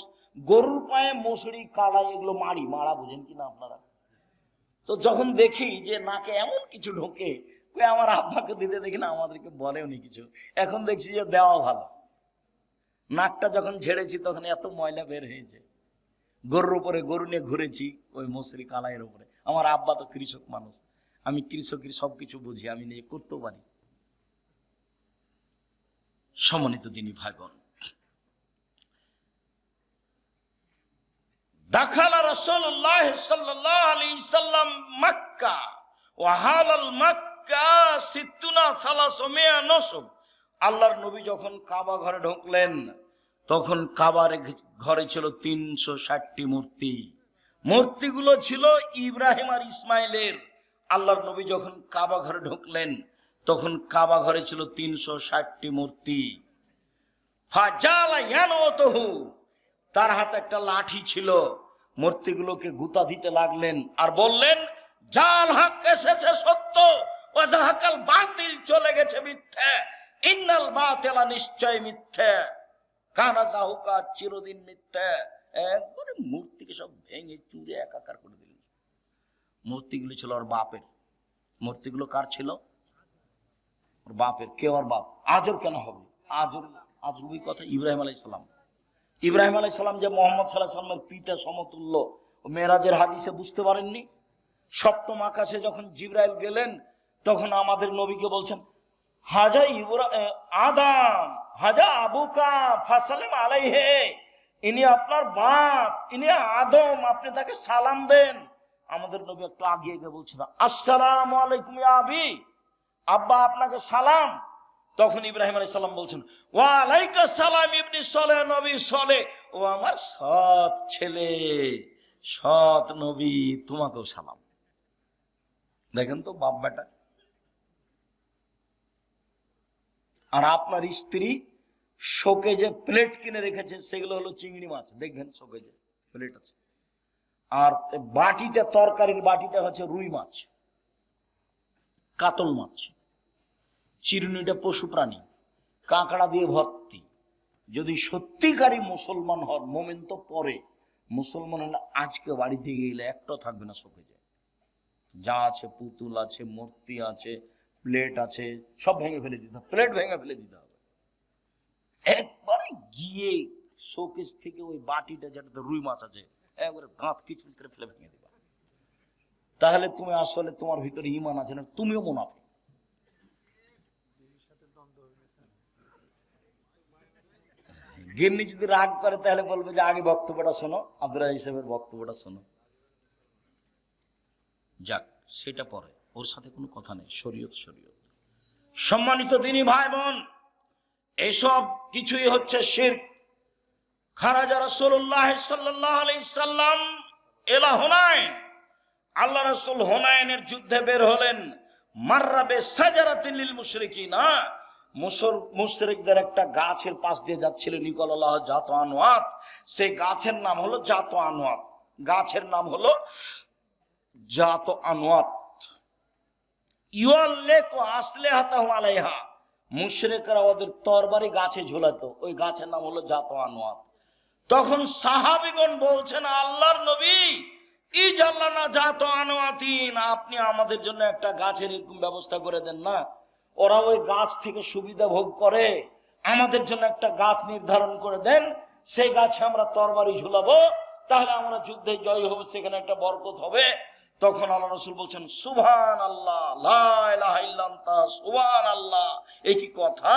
গরুর পায়ে মশুরি কালাই এগুলো মারা বুঝেন কিনা আপনারা? তো যখন দেখি যে নাকে এমন কিছু ঢোকে, আমার আব্বাকে দিতে দেখি না, আমাদেরকে বলেও নি কিছু। এখন দেখছি যে দেওয়া ভালো। নাকটা যখন ঝেড়েছি তখন এত ময়লা বের হয়েছে। গরুর উপরে গরু নিয়ে ঘুরেছি ওই মশুরি কালাইয়ের উপরে। আমার আব্বা তো কৃষক মানুষ, আমি কৃষকের সবকিছু বুঝি, আমি নিয়ে করতেও পারি। সম্মানিত দিনী ভাই বোন, দাখালা রাসূলুল্লাহ সাল্লাল্লাহু আলাইহি সাল্লাম মক্কা ওয়া হালাল মক্কা 360 নসব। আল্লাহর নবী যখন কাবা ঘরে ঢুকলেন তখন কাবার ঘরে ছিল 360টি মূর্তি। মূর্তিগুলো ছিল ইব্রাহিম আর ইসমাইলের। আল্লাহর নবী যখন কাবা ঘরে ঢুকলেন তখন কাবা ঘরে ছিল 360টি মূর্তি। ফাজালা ইয়ানওয়াতুহু, তার হাতে একটা লাঠি ছিল, মূর্তিগুলোকে গুতা দিতে লাগলেন আর বললেন, জাল হক এসেছে সত্য, ওয়া জাহাকাল বাতিল চলে গেছে মিথ্যা, ইন্নাল বাতিলা নিশ্চয় মিথ্যা, কানা জাহুকা চিরদিন মিথ্যা। একবারে মূর্তিকে সব ভেঙে চুরে একাকার করে দিলেন। মূর্তিগুলো ছিল ওর বাপের। মূর্তিগুলো কার ছিল? ওর বাপের। কে ওর বাপ? আজর কেন হবে? আজরবি কথা। ইব্রাহিম আলাইহিস সালাম। ইব্রাহিম আলাইহিস সালাম যে মুহাম্মদ সাল্লাল্লাহু আলাইহি ওয়াসাল্লামের পিতা সমতুল্য, ও মেরাজের হাদিসে বুঝতে পারেননি? সপ্তম আকাশে যখন জিবরাইল গেলেন তখন আমাদের নবীকে বলছেন, হাজা আদম হাজা আবুকা ফাসালিম আলাইহে, ইনি আপনার বাপ, ইনি আদম, আপনি তাকে সালাম দেন। আমাদের নবী একটু আগিয়ে গিয়ে বলছেন, আসসালামু আলাইকুম ইয়া আবি, আব্বা আপনাকে সালাম। তখন ইব্রাহিম আলাইহিস সালাম বলছেন, ওয়া আলাইকুস সালাম ইবনি সলেহ, নবী সলেহ, ও আমার সৎ ছেলে, সৎ নবী, তোমাকেও সালাম। দেখেন তো বাপ বেটা। আর আপনার স্ত্রী শোকে যে প্লেট কিনে রেখেছে সেগুলো হলো চিংড়ি মাছ, দেখবেন শোকে যে প্লেট আছে। আর বাটিটা, তরকারির বাটিটা হচ্ছে রুই মাছ, কাতল মাছ। চিরুনিটা পশু প্রাণী, কাঁকড়া দিয়ে ভর্তি। যদি সত্যিকারী মুসলমান হন, মোমেন তো পরে, মুসলমান হলে আজকে বাড়িতে গেলে একটা থাকবে না, শোকে যায়। যা আছে, পুতুল আছে, মূর্তি আছে, প্লেট আছে, সব ভেঙে ফেলে দিতে হবে, প্লেট ভেঙে ফেলে দিতে হবে। একবারে গিয়ে শোকেস থেকে ওই বাটিটা যেটাতে রুই মাছ আছে একবারে দাঁত কিচকিচ করে ফেলে ভেঙে দিবা। তাহলে তুমি আসলে তোমার ভিতরে ঈমান আছে না, তুমিও মুনাফিক। গিন্নি যদি রাগ করে তাহলে বলবে যে আগে বক্তব্যটা শোনো, আব্দুল রাজ্জাক সাহেবের বক্তব্যটা শোনো। যাক, সেটা পরে, ওর সাথে কোনো কথা নেই। শরীয়ত। সম্মানিত দিনী ভাই বোন, এসব কিছুই হচ্ছে শিরক। খারাজা রাসূলুল্লাহ সাল্লাল্লাহু আলাইহি সাল্লাম ইলা হুনাইন, আল্লাহ রাসূল হুনাইনের যুদ্ধে বের হলেন। মাররাবে সাজারাতিন লিল মুশরিকিনা, মুশরিকদের একটা গাছের পাশ দিয়ে যাচ্ছিল, নিকলাল্লাহ জাত আনওয়াত। সেই গাছের নাম হলো জাত আনওয়াত। গাছের নাম হলো জাত আনওয়াত। ইউআল্লিকু আসলিহাতাহু আলাইহা, মুশরিকরা ওদের তরবারি গাছে ঝুলাতো, ওই গাছের নাম হলো জাত আনওয়াত। তখন সাহাবীগণ বলছেন, আল্লাহর নবী, ইজাল্লানা জাত আনওয়াতিন, আপনি আমাদের জন্য একটা গাছের এরকম ব্যবস্থা করে দেন না। ওরা ওই গাছ থেকে সুবিধা ভোগ করে, আমাদের জন্য একটা গাছ নির্ধারণ করে দেন, সেই গাছে আমরা তরবারি ঝুলাবো, তাহলে আমরা যুদ্ধে জয় হবে, সেখানে একটা বরকত হবে। তখন আল্লাহ রাসূল বলছেন, সুবহানাল্লাহ, লা ইলাহা ইল্লা আনতা, সুবহানাল্লাহ। এই কি কথা?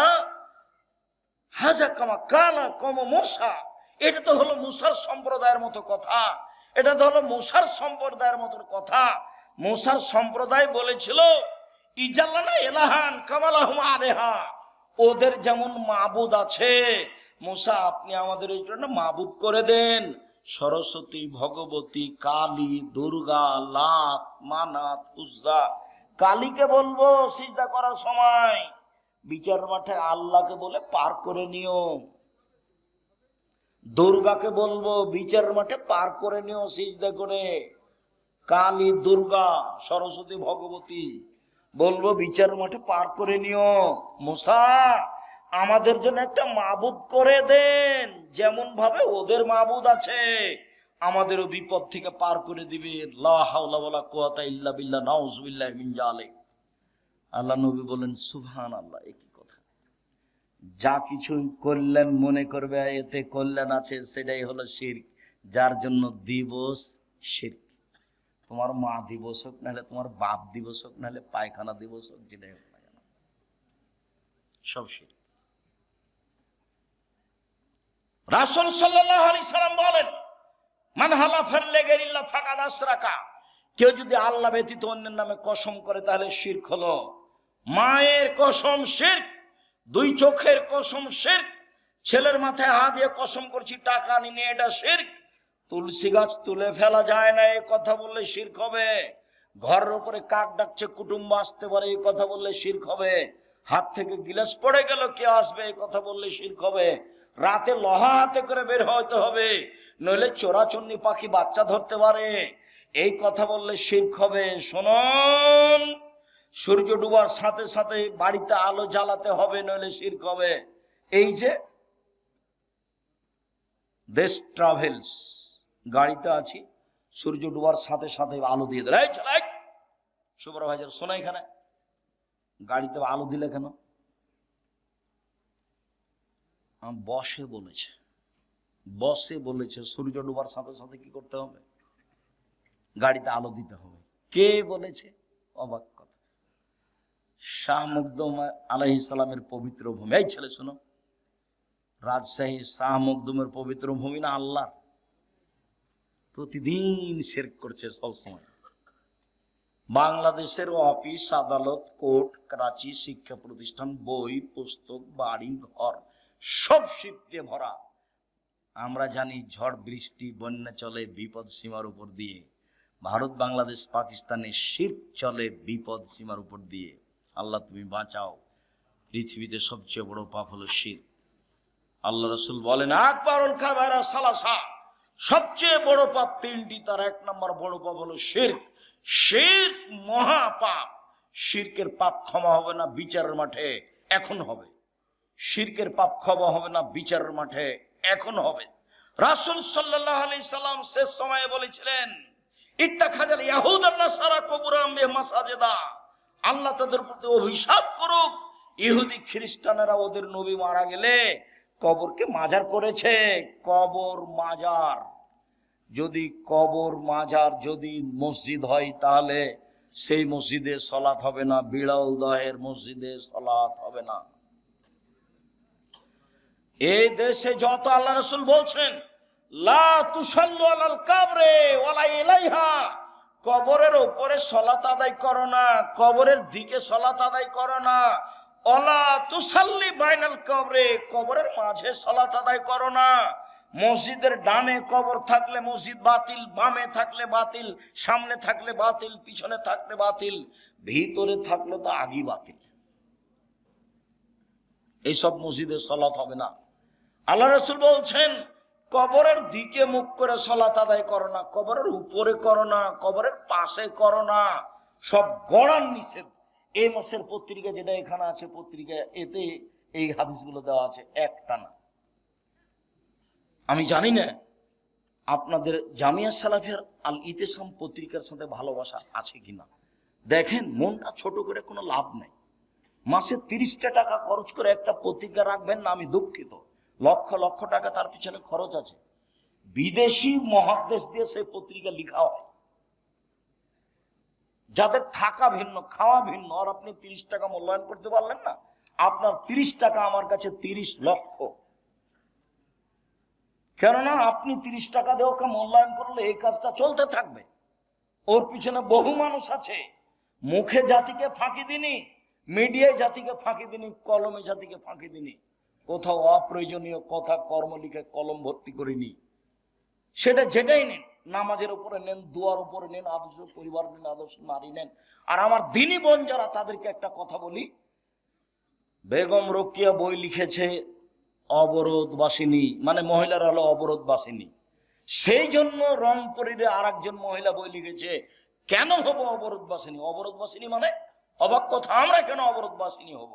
হাজা কামা কানা কম মুসা, এটা তো হলো মুসার সম্প্রদায়ের মতো কথা, এটা তো হলো মুসার সম্প্রদায়ের মতো কথা। মুসার সম্প্রদায় বলেছিল ইজাল্লানা ইলাহান কামালাহুম আলেহা, ওদের যেমন মাবুদ আছে, মুসা আপনি আমাদের এই জন্য মাবুদ করে দেন। সরস্বতী, ভগবতী, কালী, দুর্গা, লাত, মানাত, উজ্জা। কালীকে বলবো সিজদা করার সময় বিচার মাঠে আল্লাহকে বলে পার করে নিও। দুর্গাকে বলবো বিচার মাঠে পার করে নিও সিজদা করে। কালী, দুর্গা, সরস্বতী, ভগবতী বলবো বিচার মাঠে পার করে নিও। মুসা আমাদের জন্য একটা মাবুদ করে দেন, যেমন ভাবে ওদের মাবুদ আছে, আমাদেরও বিপদ থেকে পার করে দিবে। লা হাওলা ওয়ালা কুওয়াতা ইল্লা বিল্লাহ, নাউযুবিল্লাহি মিন যালিক। আল্লাহ নবী বলেন সুবহানাল্লাহ, একই কথা। যা কিছু কল্যাণ মনে করবে এতে কল্যাণ আছে, সেটাই হলো শিরক। যার জন্য দিবস শিরক, তোমার মা দিবস হোক, নাহলে তোমার বাপ দিবস হোক, নাহলে পায়খানা দিবস হোক, যেটাই হোক না কেন, সব শিরক। রাসূল সাল্লাল্লাহু আলাইহি সাল্লাম বলেন মান হালাফা লিগাইরিল্লাহ ফাকাদ আশরাকা, কেউ যদি আল্লাহ ব্যতীত অন্যের নামে কসম করে তাহলে শিরক হলো। মায়ের কসম শিরক, দুই চোখের কসম শিরক, ছেলের মাথায় হাত দিয়ে কসম করছি টাকা নিয়ে, এটা শিরক। তুলসী গাছ তুলে ফেলা যায় না, এই কথা বললে শিরক হবে। ঘরের উপরে কাক ডাকছে কুটুম্ব আসতে পারে, এই কথা বললে শিরক হবে। হাত থেকে গিলাস পড়ে গেল, কে আসবে, এই কথা বললে শিরক হবে। রাতে লোহা হাতে করে বের হইতে হবে, নইলে চোরাচুন্নি পাখি বাচ্চা ধরতে পারে, এই কথা বললে শিরক হবে। শুনুন, সূর্য ডুবার সাথে সাথে বাড়িতে আলো জ্বালাতে হবে, নইলে শিরক হবে। এই যে দেশ ট্রাভেলস, গাড়িতে আছি, সূর্য ডুবার সাথে সাথে আলো দিয়ে দিল, এই চালাই সুপারভাইজার শোনো, এখানে গাড়িতে আলো দিলে কেন? বসে বলেছে, বসে বলেছে সূর্য ডুবার সাথে সাথে কি করতে হবে? গাড়িতে আলো দিতে হবে। কে বলেছে? অবাক কথা। শাহ মখদুম আলাইহিস সালামের পবিত্র ভূমি। এই ছেলে শোনো, রাজশাহী শাহ মখদুমের পবিত্র ভূমি না আল্লাহর? প্রতিদিন শিরক করছে সব সময়। বাংলাদেশের অফিস, আদালত, কোর্ট, করাচি, শিক্ষা প্রতিষ্ঠান, বই পুস্তক, বাড়ি ঘর সব শিরক দিয়ে ভরা। আমরা জানি ঝড় বৃষ্টি বন্যা চলে বিপদ সীমার উপর দিয়ে, ভারত বাংলাদেশ পাকিস্তানে শিরক চলে বিপদ সীমার উপর দিয়ে। আল্লাহ তুমি বাঁচাও। পৃথিবীতে সবচেয়ে বড় পাপ হলো শিরক। আল্লাহ রাসূল বলেন আকবারুল কাবায়রা সালাসা, সবচেয়ে বড় পাপ তিনটি, তার এক নম্বর বড় পাপ হলো শিরক। শিরক মহা পাপ। শিরকের পাপ ক্ষমা হবে না বিচারের মাঠে, এখন হবে। শিরকের পাপ ক্ষমা হবে না বিচারের মাঠে, এখন হবে। রাসূল সাল্লাল্লাহু আলাইহি সাল্লাম শেষ সময়ে বলেছিলেন ইত্তাখাযাল ইয়াহুদ আন নাসারা কুবুরাম বিমাসাজিদা, আল্লাহ তাদের প্রতি অভিশাপ করুক, ইহুদি খ্রিস্টানেরা ওদের নবী মারা গেলে কবরকে মাজার করেছে। কবর মাজার, যদি কবর মাজার যদি মসজিদ হয় তাহলে সেই মসজিদে সালাত হবে না, বিড়াল দহের মসজিদে সালাত হবে না। এই দেশে যত আল্লাহ রাসূল বলছেন লা তুসাল্লু আলাল কাবরে ওয়ালা ইলাইহা, কবরের উপরে সালাত আদায় করো না, কবরের দিকে সালাত আদায় করো না। ওয়ালা তুসাল্লি বাইনাল কবরে, কবরের মাঝে সালাত আদায় করো না। মসজিদের ডানে কবর থাকলে মসজিদ বাতিল, বামে থাকলে বাতিল, সামনে থাকলে বাতিল, পিছনে থাকলে বাতিল, ভিতরে থাকলে তো আগেই বাতিল। এইসব মসজিদে সালাত হবে না। আল্লাহ রাসূল বলছেন কবরের দিকে মুখ করে সালাত আদায় করো না, কবরের উপরে করো না, কবরের পাশে করো না, সব গড়ার নিষেধ। এই মাসের পত্রিকা যেটা এখানে আছে পত্রিকা, এতে এই হাদিসগুলো দেওয়া আছে একটা না। আমি জানি না আপনাদের জামিয়া সালাফিয়ার আল ইতিসাম পত্রিকার সাথে ভালোবাসা আছে কিনা। দেখেন, মনটা ছোট করে কোনো লাভ নেই। মাসে 30টা টাকা খরচ করে একটা পত্রিকা রাখবেন না, আমি দুঃখিত। লক্ষ লক্ষ টাকা তার পিছনে খরচ আছে। বিদেশি মহাদেশ দিয়ে সেই পত্রিকা লিখা হয়, যাদের থাকা ভিন্ন খাওয়া ভিন্ন, আর আপনি 30 টাকা মূল্যায়ন করতে পারলেন না। আপনার 30 টাকা আমার কাছে 30 লক্ষ। কেননা আপনি 30 টাকা দিয়ে ওকে মূল্যায়ন করলে এই কাজটা চলতে থাকবে। ওর পিছনে বহু মানুষ আছে। মুখে জাতিকে ফাঁকি দিনি, মিডিয়ায় জাতিকে ফাঁকি দিনি, কলমে জাতিকে ফাঁকি দিনি। কোথাও অপ্রয়োজনীয় কথা কর্ম লিখে কলম ভর্তি করিনি। সেটা যেটাই নেন, নামাজের উপরে নেন, দুয়ার উপরে নেন, আদর্শ পরিবার নেন, আদর্শ নারী নেন। আর আমার দিনী বোন যারা, তাদেরকে একটা কথা বলি, বেগম রোকেয়া বই লিখেছে অবরোধবাসিনী, মানে মহিলারা হলো অবরোধবাসিনী। সেই জন্য রংপুরের আর একজন মহিলা বই লিখেছে কেন হবো অবরোধবাসিনী। অবরোধবাসিনী মানে অবাক কথা, আমরা কেন অবরোধবাসিনী হব?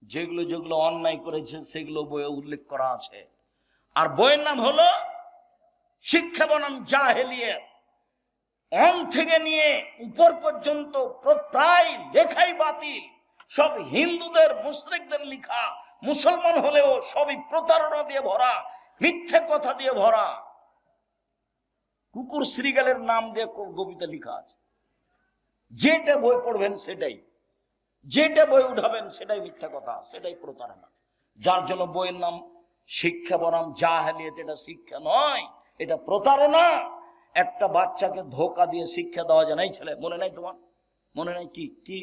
যেগুলো যেগুলো অন্যায় করেছে সেগুলো বইয়ে উল্লেখ করা আছে। আর বইয়ের নাম হলো শিক্ষা বনাম জাহেলিয়াত। অন থেকে নিয়ে উপর পর্যন্ত প্রায় লেখাই বাতিল, সব হিন্দুদের মুশরিকদের লেখা। মুসলমান হলেও সবই প্রতারণা দিয়ে ভরা, মিথ্যে কথা দিয়ে ভরা। কুকুর শ্রীগালের নাম দিয়ে কবিতা লেখা আছে। যেটা বই পড়বেন সেটাই, যেটা বই উঠাবেন সেটাই মিথ্যা কথা, সেটাই প্রতারণা। যার জন্য বইয়ের নাম শিক্ষা বনাম জাহেলিয়াত। এটা শিক্ষা নয়, এটা প্রতারণা। একটা বাচ্চাকে ধোকা দিয়ে শিক্ষা দেওয়া যায় না। এই ছেলে, মনে নাই তোমার? মনে নাই? কি কি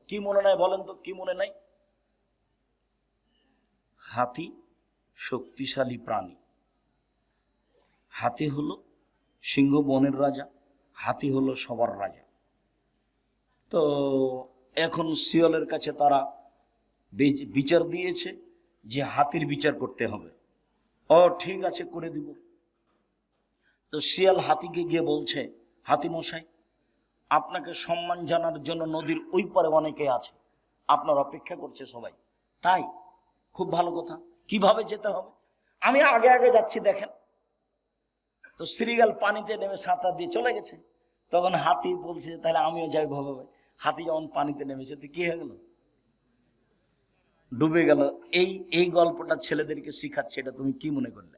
কি মনে নাই বলেন তো, কি মনে নাই? হাতি শক্তিশালী প্রাণী। হাতি হলো সিংহ বনের রাজা, হাতি হলো সবার রাজা। তো এখন শিয়ালের কাছে তারা বিচার দিয়েছে যে হাতির বিচার করতে হবে। ও ঠিক আছে, করে দিব। তো শিয়াল হাতিকে গিয়ে বলছে, হাতি মশাই, আপনাকে সম্মান জানার জন্য নদীর ওই পারে অনেকে আছে, আপনার অপেক্ষা করছে সবাই। তাই? খুব ভালো কথা। কিভাবে যেতে হবে? আমি আগে আগে যাচ্ছি, দেখেন। তো শ্রীগাল পানিতে নেমে সাঁতার দিয়ে চলে গেছে। তখন হাতি বলছে, তাহলে আমিও যাই ভাবে। হাতি যখন পানিতে নেমেছে, তো কি হয়ে গেল? ডুবে গেল। এই গল্পটা ছেলেদেরকে শিখাচ্ছে। এটা তুমি কি মনে করলে?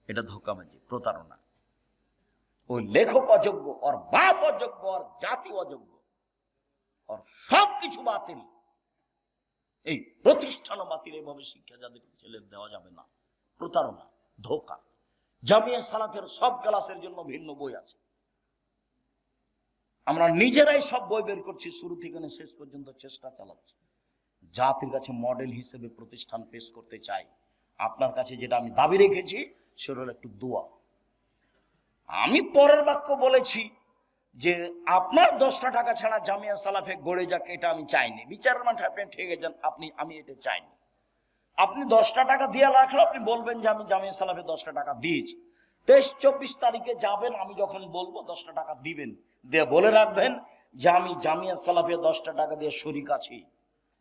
এটা ধোঁকাবাজি, প্রতারণা। ওই লেখক অযোগ্য, ওর বাপ অযোগ্য, ওর জাতি অযোগ্য, ওর সবকিছু বাতিল। এই প্রতিষ্ঠানও বাতিল। এভাবে শিক্ষা যাদের ছেলে দেওয়া যাবে না। প্রতারণা, ধোঁকা। জামিয়া সালাফের সব ক্লাসের জন্য ভিন্ন বই আছে। আমরা নিজেরাই সব বই বের করছি, শুরু থেকে শেষ পর্যন্ত চেষ্টা চালাচ্ছি। জাতির কাছে মডেল হিসেবে প্রতিষ্ঠান পেশ করতে চাই। আপনার কাছে যেটা আমি দাবি রেখেছি সেটা হলো একটু দোয়া। আমি পরের বাক্য বলেছি যে আপনার 10টা টাকা ছাড়া জামিয়া সালাফে গড়ে যাক, এটা আমি চাইনি। বিচারের মাঠে আপনি ঠেকে যান, আমি এটা চাইনি। আপনি 10টা টাকা দিয়ে রাখলে আপনি বলবেন যে আমি জামিয়া সালাফে 10টা টাকা দিয়েছি। 23-24 তারিখে যাবেন, আমি যখন বলবো 10টা টাকা দিবেন, দিয়ে বলে রাখবেন যে আমি জামিয়া সালাফে 10টা টাকা দিয়ে শরিক আছি।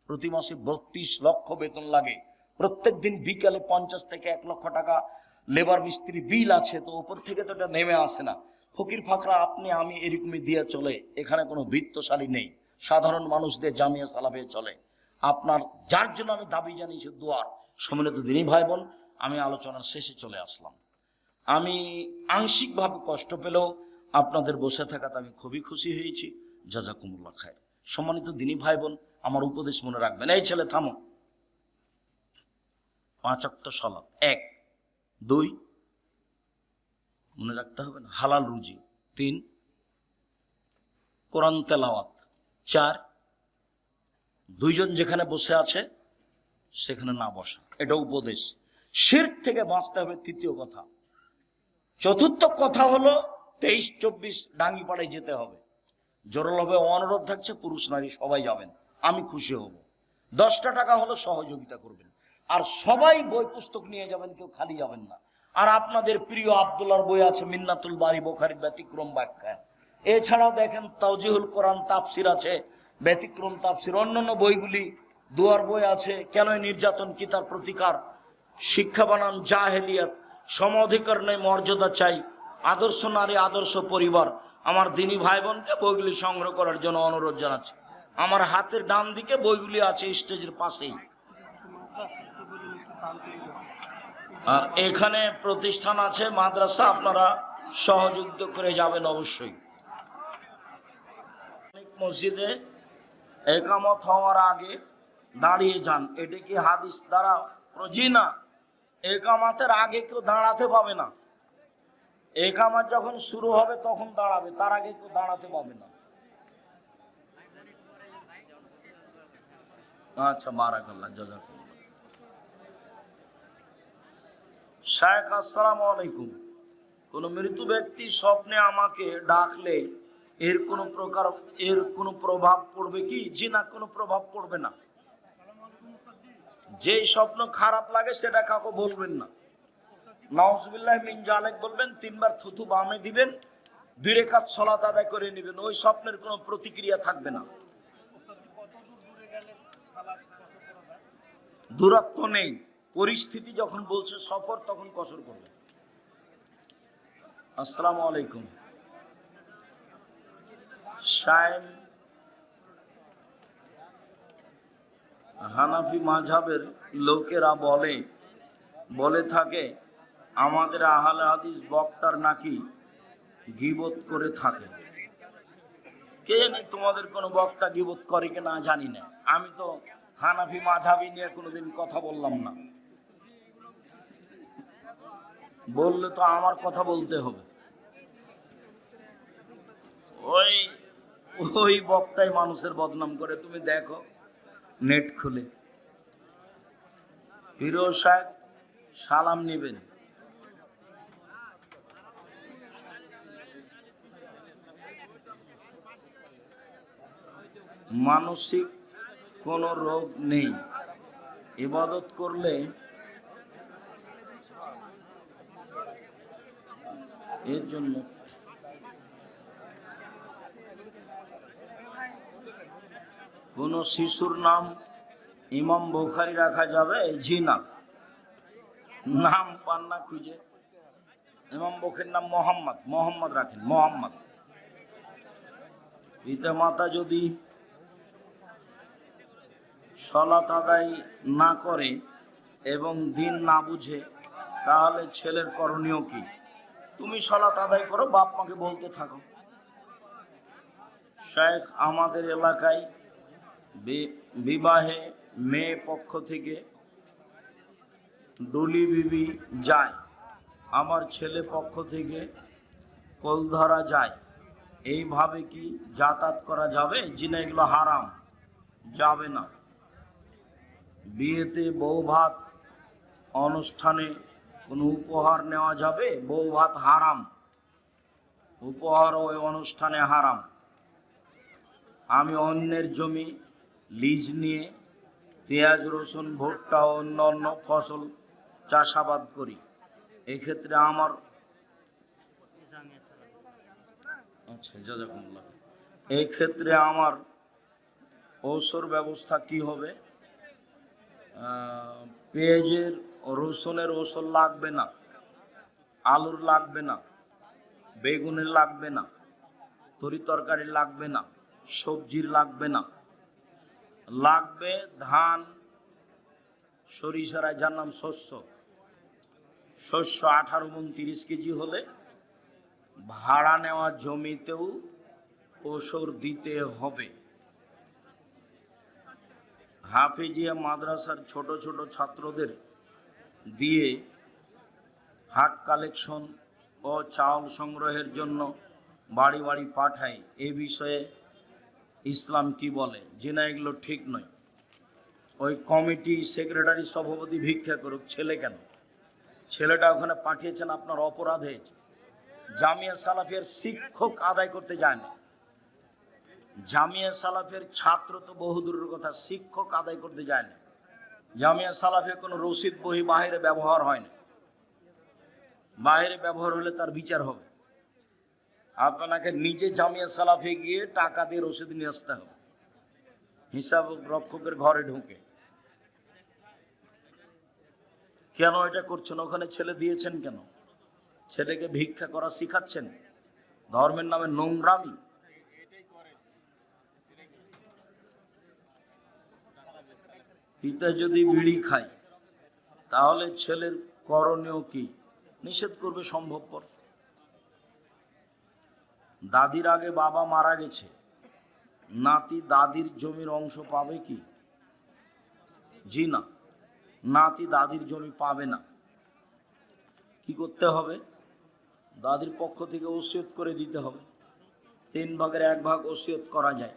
প্রতি মাসে 32 লক্ষ বেতন লাগে। প্রত্যেক দিন বিকালে 50 থেকে 1 লক্ষ টাকা লেবার মিস্ত্রি বিল আছে। তো উপর থেকে তো এটা নেমে আসে না। ফকির ফাকরা আপনি আমি এরকমই দিয়ে চলে। এখানে কোনো বৃত্তশালী নেই, সাধারণ মানুষদের জামিয়া সালাফে চলে। আপনার যার জন্য আমি দাবি জানিয়েছি দোয়ার। সম্মিলিত দিনী ভাই বোন, আমি আলোচনার শেষে চলে আসলাম। আমি আংশিকভাবে কষ্ট পেলেও আপনাদের বসে থাকাতে আমি খুবই খুশি হয়েছি। জাযাকুমুল্লাহ খায়র। সম্মানিত দিনী ভাই বোন, আমার উপদেশ মনে রাখবেন। এই ছেলে থামো। 5 ওয়াক্ত সালাত, 1, 2 মনে রাখতে হবে না, হালাল রুজি, 3 কোরআন তেলাওয়াত, 4 দুইজন যেখানে বসে আছে সেখানে না বসা। এটা উপদেশ। শিরক থেকে বাঁচতে হবে, তৃতীয় কথা। চতুর্থ কথা হলো 23-24 ডাঙ্গিপাড়ায় যেতে হবে। জোরালোভাবে অনুরোধ থাকছে, পুরুষ নারী সবাই যাবেন, আমি খুশি হব। 10টা টাকা হলো সহযোগিতা করবেন। আর সবাই বই পুস্তক নিয়ে যাবেন, কেউ খালি যাবেন না। আর আপনাদের প্রিয় আব্দুল্লাহর বই আছে, মিন্নাতুল বারি, বুখারীর ব্যতিক্রম ব্যাখ্যা। এছাড়াও দেখেন তাওজিহুল কোরআন তাফসির আছে, ব্যতিক্রম তাফসির। অন্যান্য বইগুলি, দুয়ার বই আছে, কেন নির্যাতন কি তার প্রতিকার, শিক্ষা বানাম জাহেলিয়াত, সম অধিকার নেই মর্যাদা চাই, আদর্শ নারী আদর্শ পরিবার। আমার দিনী ভাই বোনকে বইগুলি সংগ্রহ করার জন্য অনুরোধ জানাচ্ছি। আমার হাতের ডান দিকে বইগুলি আছে স্টেজের পাশেই। আর এখানে প্রতিষ্ঠান আছে, মাদ্রাসা, আপনারা সহযোগিতা করে যাবেন অবশ্যই। মসজিদে একামত হওয়ার আগে দাঁড়িয়ে যান, এটা কি হাদিস দ্বারা জি না। একামাতের আগে কেউ দাঁড়াতে পাবে না। একামাত যখন শুরু হবে তখন দাঁড়াবে, তার আগে কেউ দাঁড়াতে পাবে না। আচ্ছা, বারাকাল্লাহ, জাযাকুল্লাহ। শায়েখ, আসসালামু আলাইকুম। কোন মৃত ব্যক্তি স্বপ্নে আমাকে ডাকলে এর কোনো প্রভাব পড়বে কি? জি না, কোনো প্রভাব পড়বে না। যেই স্বপ্ন খারাপ লাগে সেটা কাউকে বলবেন না। নাউজুবিল্লাহ মিন জালিক বলবেন, 3 বার থুতু বামে দিবেন, 2 রাকাত সালাত আদায় করে নেবেন। ওই স্বপ্নের কোনো প্রতিক্রিয়া থাকবে না। দূরত্ব নেই, পরিস্থিতি যখন বলছে সফর তখন কসর করবে। আসসালামু আলাইকুম। শায়েম, হানাফি মাযহাবের লোকেরা বলে থাকে আমাদের আহলে হাদিস বক্তার নাকি গীবত করে থাকে। কে জানে তোমাদের কোনো বক্তা গীবত করে কিনা জানি না। আমি তো হানাফি মাযহাবি নিয়ে কোনোদিন কথা বললাম না। বললে তো আমার কথা বলতে হবে। ওই বক্তাই মানুষের বদনাম করে, তুমি দেখো নেট খুলে। ফিরোজ সাহেব, সালাম নেবেন। মানসিক কোনো রোগ নেই, ইবাদত করলে এর জন্য কোন শিশুর নাম ইমাম বুখারী রাখা যাবে? জি না, নাম পান না খুঁজে। ইমাম বুখারীর নাম মোহাম্মদ রাখেন, মোহাম্মদ। পিতা মাতা যদি সালাত আদায় না করে এবং দিন না বুঝে, তাহলে ছেলের করণীয় কি? তুমি সালাত আদায় করো, বাপ মাকে বলতে থাকো। শায়েখ, আমাদের এলাকায় বিবাহে মেয়ে পক্ষ থেকে ডুলি বিবি যায়, আমার ছেলে পক্ষ থেকে কোল ধরা যায়, এইভাবে কি যাতায়াত করা যাবে? জি না, এগুলো হারাম, যাবে না। বিয়েতে বউ ভাত অনুষ্ঠানে কোনো উপহার নেওয়া যাবে? বউ ভাত হারাম, উপহার ওই অনুষ্ঠানে হারাম। আমি অন্যের জমি লিজ নিয়ে পেঁয়াজ, রসুন, ভুট্টা ও অন্যান্য ফসল চাষাবাদ করি। এক্ষেত্রে আমার এই ক্ষেত্রে আমার ঔষধ ব্যবস্থা কি হবে? পেঁয়াজের, রসুনের ঔষধ লাগবে না, আলুর লাগবে না, বেগুনের লাগবে না, তরি তরকারি লাগবে না, সবজির লাগবে না। লাগবে ধান, সরিষার, যার নাম শস্য 18-29 কেজি হলে ভাড়া নেওয়া জমিতেও ওসর দিতে হবে। হাফিজিয়া মাদ্রাসার ছোট ছোট ছাত্রদের দিয়ে হাট কালেকশন ও চাউল সংগ্রহের জন্য বাড়ি বাড়ি পাঠায়, এ বিষয়ে ইসলাম কি বলে? যে না, এগুলো ঠিক নয়। ওই কমিটি সেক্রেটারি সভাপতি ভিক্ষা করুক, ছেলে কেন? ছেলেটা ওখানে পাঠিয়েছেন, আপনার অপরাধ হয়েছে। জামিয়া সালাফিয়ার শিক্ষক আদায় করতে যায় না, জামিয়া সালাফের ছাত্র তো বহুদূরের কথা, শিক্ষক আদায় করতে যায় না। জামিয়া সালাফে কোনো রসিদ বহি বাইরে ব্যবহার হয় না, বাইরে ব্যবহার হলে তার বিচার হবে। আপনাকে নিজে জামিয়া সালাফে গিয়ে টাকা দিয়ে রসিদ নিয়ে আসতে হবে, হিসাব রক্ষকের ঘরে ঢুকে। কেন এটা করছেন? ওখানে ছেলে দিয়েছেন কেন? ছেলেকে ভিক্ষা করা শিখাচ্ছেন? ধর্মের নামে নোংরামি। পিতা যদি বিড়ি খায় তাহলে ছেলের করণীয় কি? নিষেধ করবে সম্ভবপর। দাদির আগে বাবা মারা গেছে, নাতি দাদির জমির অংশ পাবে কি? জি না, নাতি দাদির জমি পাবে না। কি করতে হবে? দাদির পক্ষ থেকে ওসিয়ত করে দিতে হবে। 3 ভাগের 1 ভাগ ওসিয়ত করা যায়।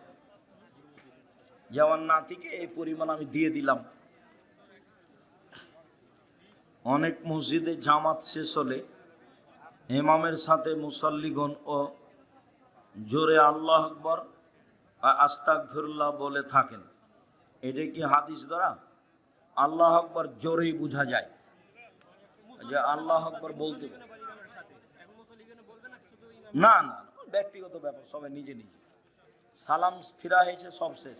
যেমন নাতিকে এই পরিমাণ আমি দিয়ে দিলাম। অনেক মসজিদে জামাত শেষ হলে ইমামের সাথে মুসাল্লিগণ ও জোরে আল্লাহ আকবার আস্তাগফিরুল্লাহ বলে থাকেন। এটা কি হাদিস দ্বারা? আল্লাহ আকবার জোরেই বোঝা যায় যে আল্লাহ আকবার বলতে। না না, ব্যক্তিগত ব্যাপার, সবাই নিজে নিজে। সালাম ফিরা হয়েছে, সব শেষ,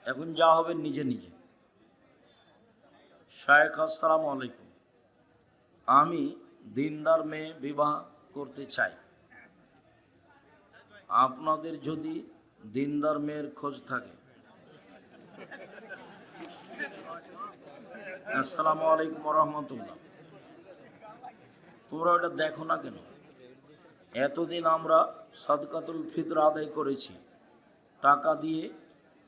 এখন যা হবে নিজে নিজে। শায়েখ, আসসালামু আলাইকুম, আমি দিনদার মেয়ে বিবাহ করতে চাই। আপনাদের যদি দিনদার মেয়ের খোঁজ থাকে। আসসালামু আলাইকুম রহমতুল্লাহ। তোমরা ওটা দেখো না কেন? এতদিন আমরা সাদকাতুল ফিতর আদায় করেছি টাকা দিয়ে,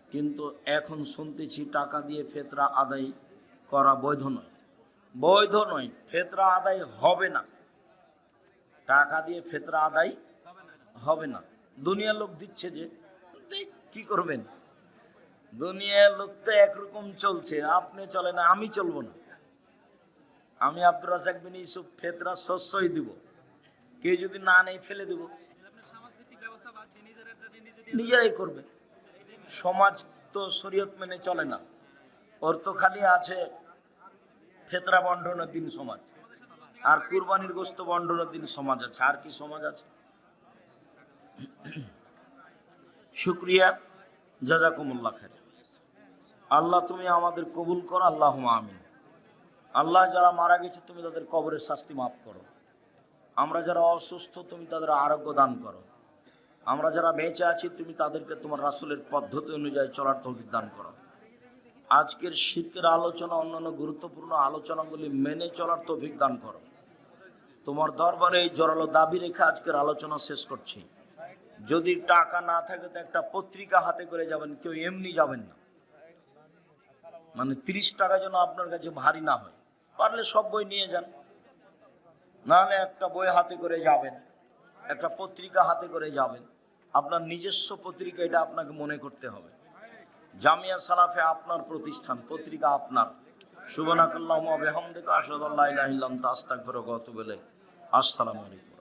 কিন্তু এখন শুনতেছি টাকা দিয়ে ফিতরা আদায় করা বৈধ নয়। বৈধ নয়, ফিতরা আদায় হবে না। টাকা দিয়ে ফিতরা আদায় হবে না। দুনিয়ার লোক দিচ্ছে, যে কি করবেন? দুনিয়ার লোক তো একরকম চলছে, আপনি চলে না, আমি চলবো না। আমি আব্দুর রাজ্জাক বিন ইউসুফ ফিতরা শস্যই দিব, কেউ যদি না নেই ফেলে দেব, নিজেরাই করবে। সমাজ তো শরীয়ত মেনে চলে না, ওর তো খালি আছে ফিতরা বন্টনের দিন সমাজ, আর কুরবানির গোশত বন্টনের দিন সমাজ আছে, আর কি সমাজ আছে? শুকরিয়া, জাযাকুমুল্লাহ খাইর। আল্লাহ তুমি আমাদের কবুল করো, আল্লাহুম্মা আমিন। আল্লাহ, যারা মারা গেছে তুমি তাদের কবরের শাস্তি মাফ করো। আমরা যারা অসুস্থ তুমি তাদের আরোগ্য দান করো। আমরা যারা বেঁচে আছি তুমি তাদেরকে তোমার রাসূলের পদ্ধতি অনুযায়ী চলার তৌফিক দান করো। আজকের শিরকের আলোচনা, অন্যান্য গুরুত্বপূর্ণ আলোচনাগুলি মেনে চলার তৌফিক দান করো। তোমার দরবারে এই জোরালো দাবি রেখে আজকের আলোচনা শেষ করছি। যদি টাকা না থাকে তো একটা পত্রিকা হাতে করে যাবেন, কেউ এমনি যাবেন না। মানে 30 টাকা যেন আপনার কাছে ভারী না হয়। পারলে সব বই নিয়ে যান, নাহলে একটা বই হাতে করে যাবেন, একটা পত্রিকা হাতে করে যাবেন। আপনার নিজস্ব পত্রিকা, এটা আপনাকে মনে করতে হবে। জামিয়া সালাফে আপনার প্রতিষ্ঠান, পত্রিকা আপনার। সুবহানাকাল্লাহুম্মা ওয়া বিহামদিকা আশহাদু আল্লা ইলাহা ইল্লা আনতা আস্তাগফিরুকা ওয়া আতুবু ইলাইক। আসসালামু আলাইকুম।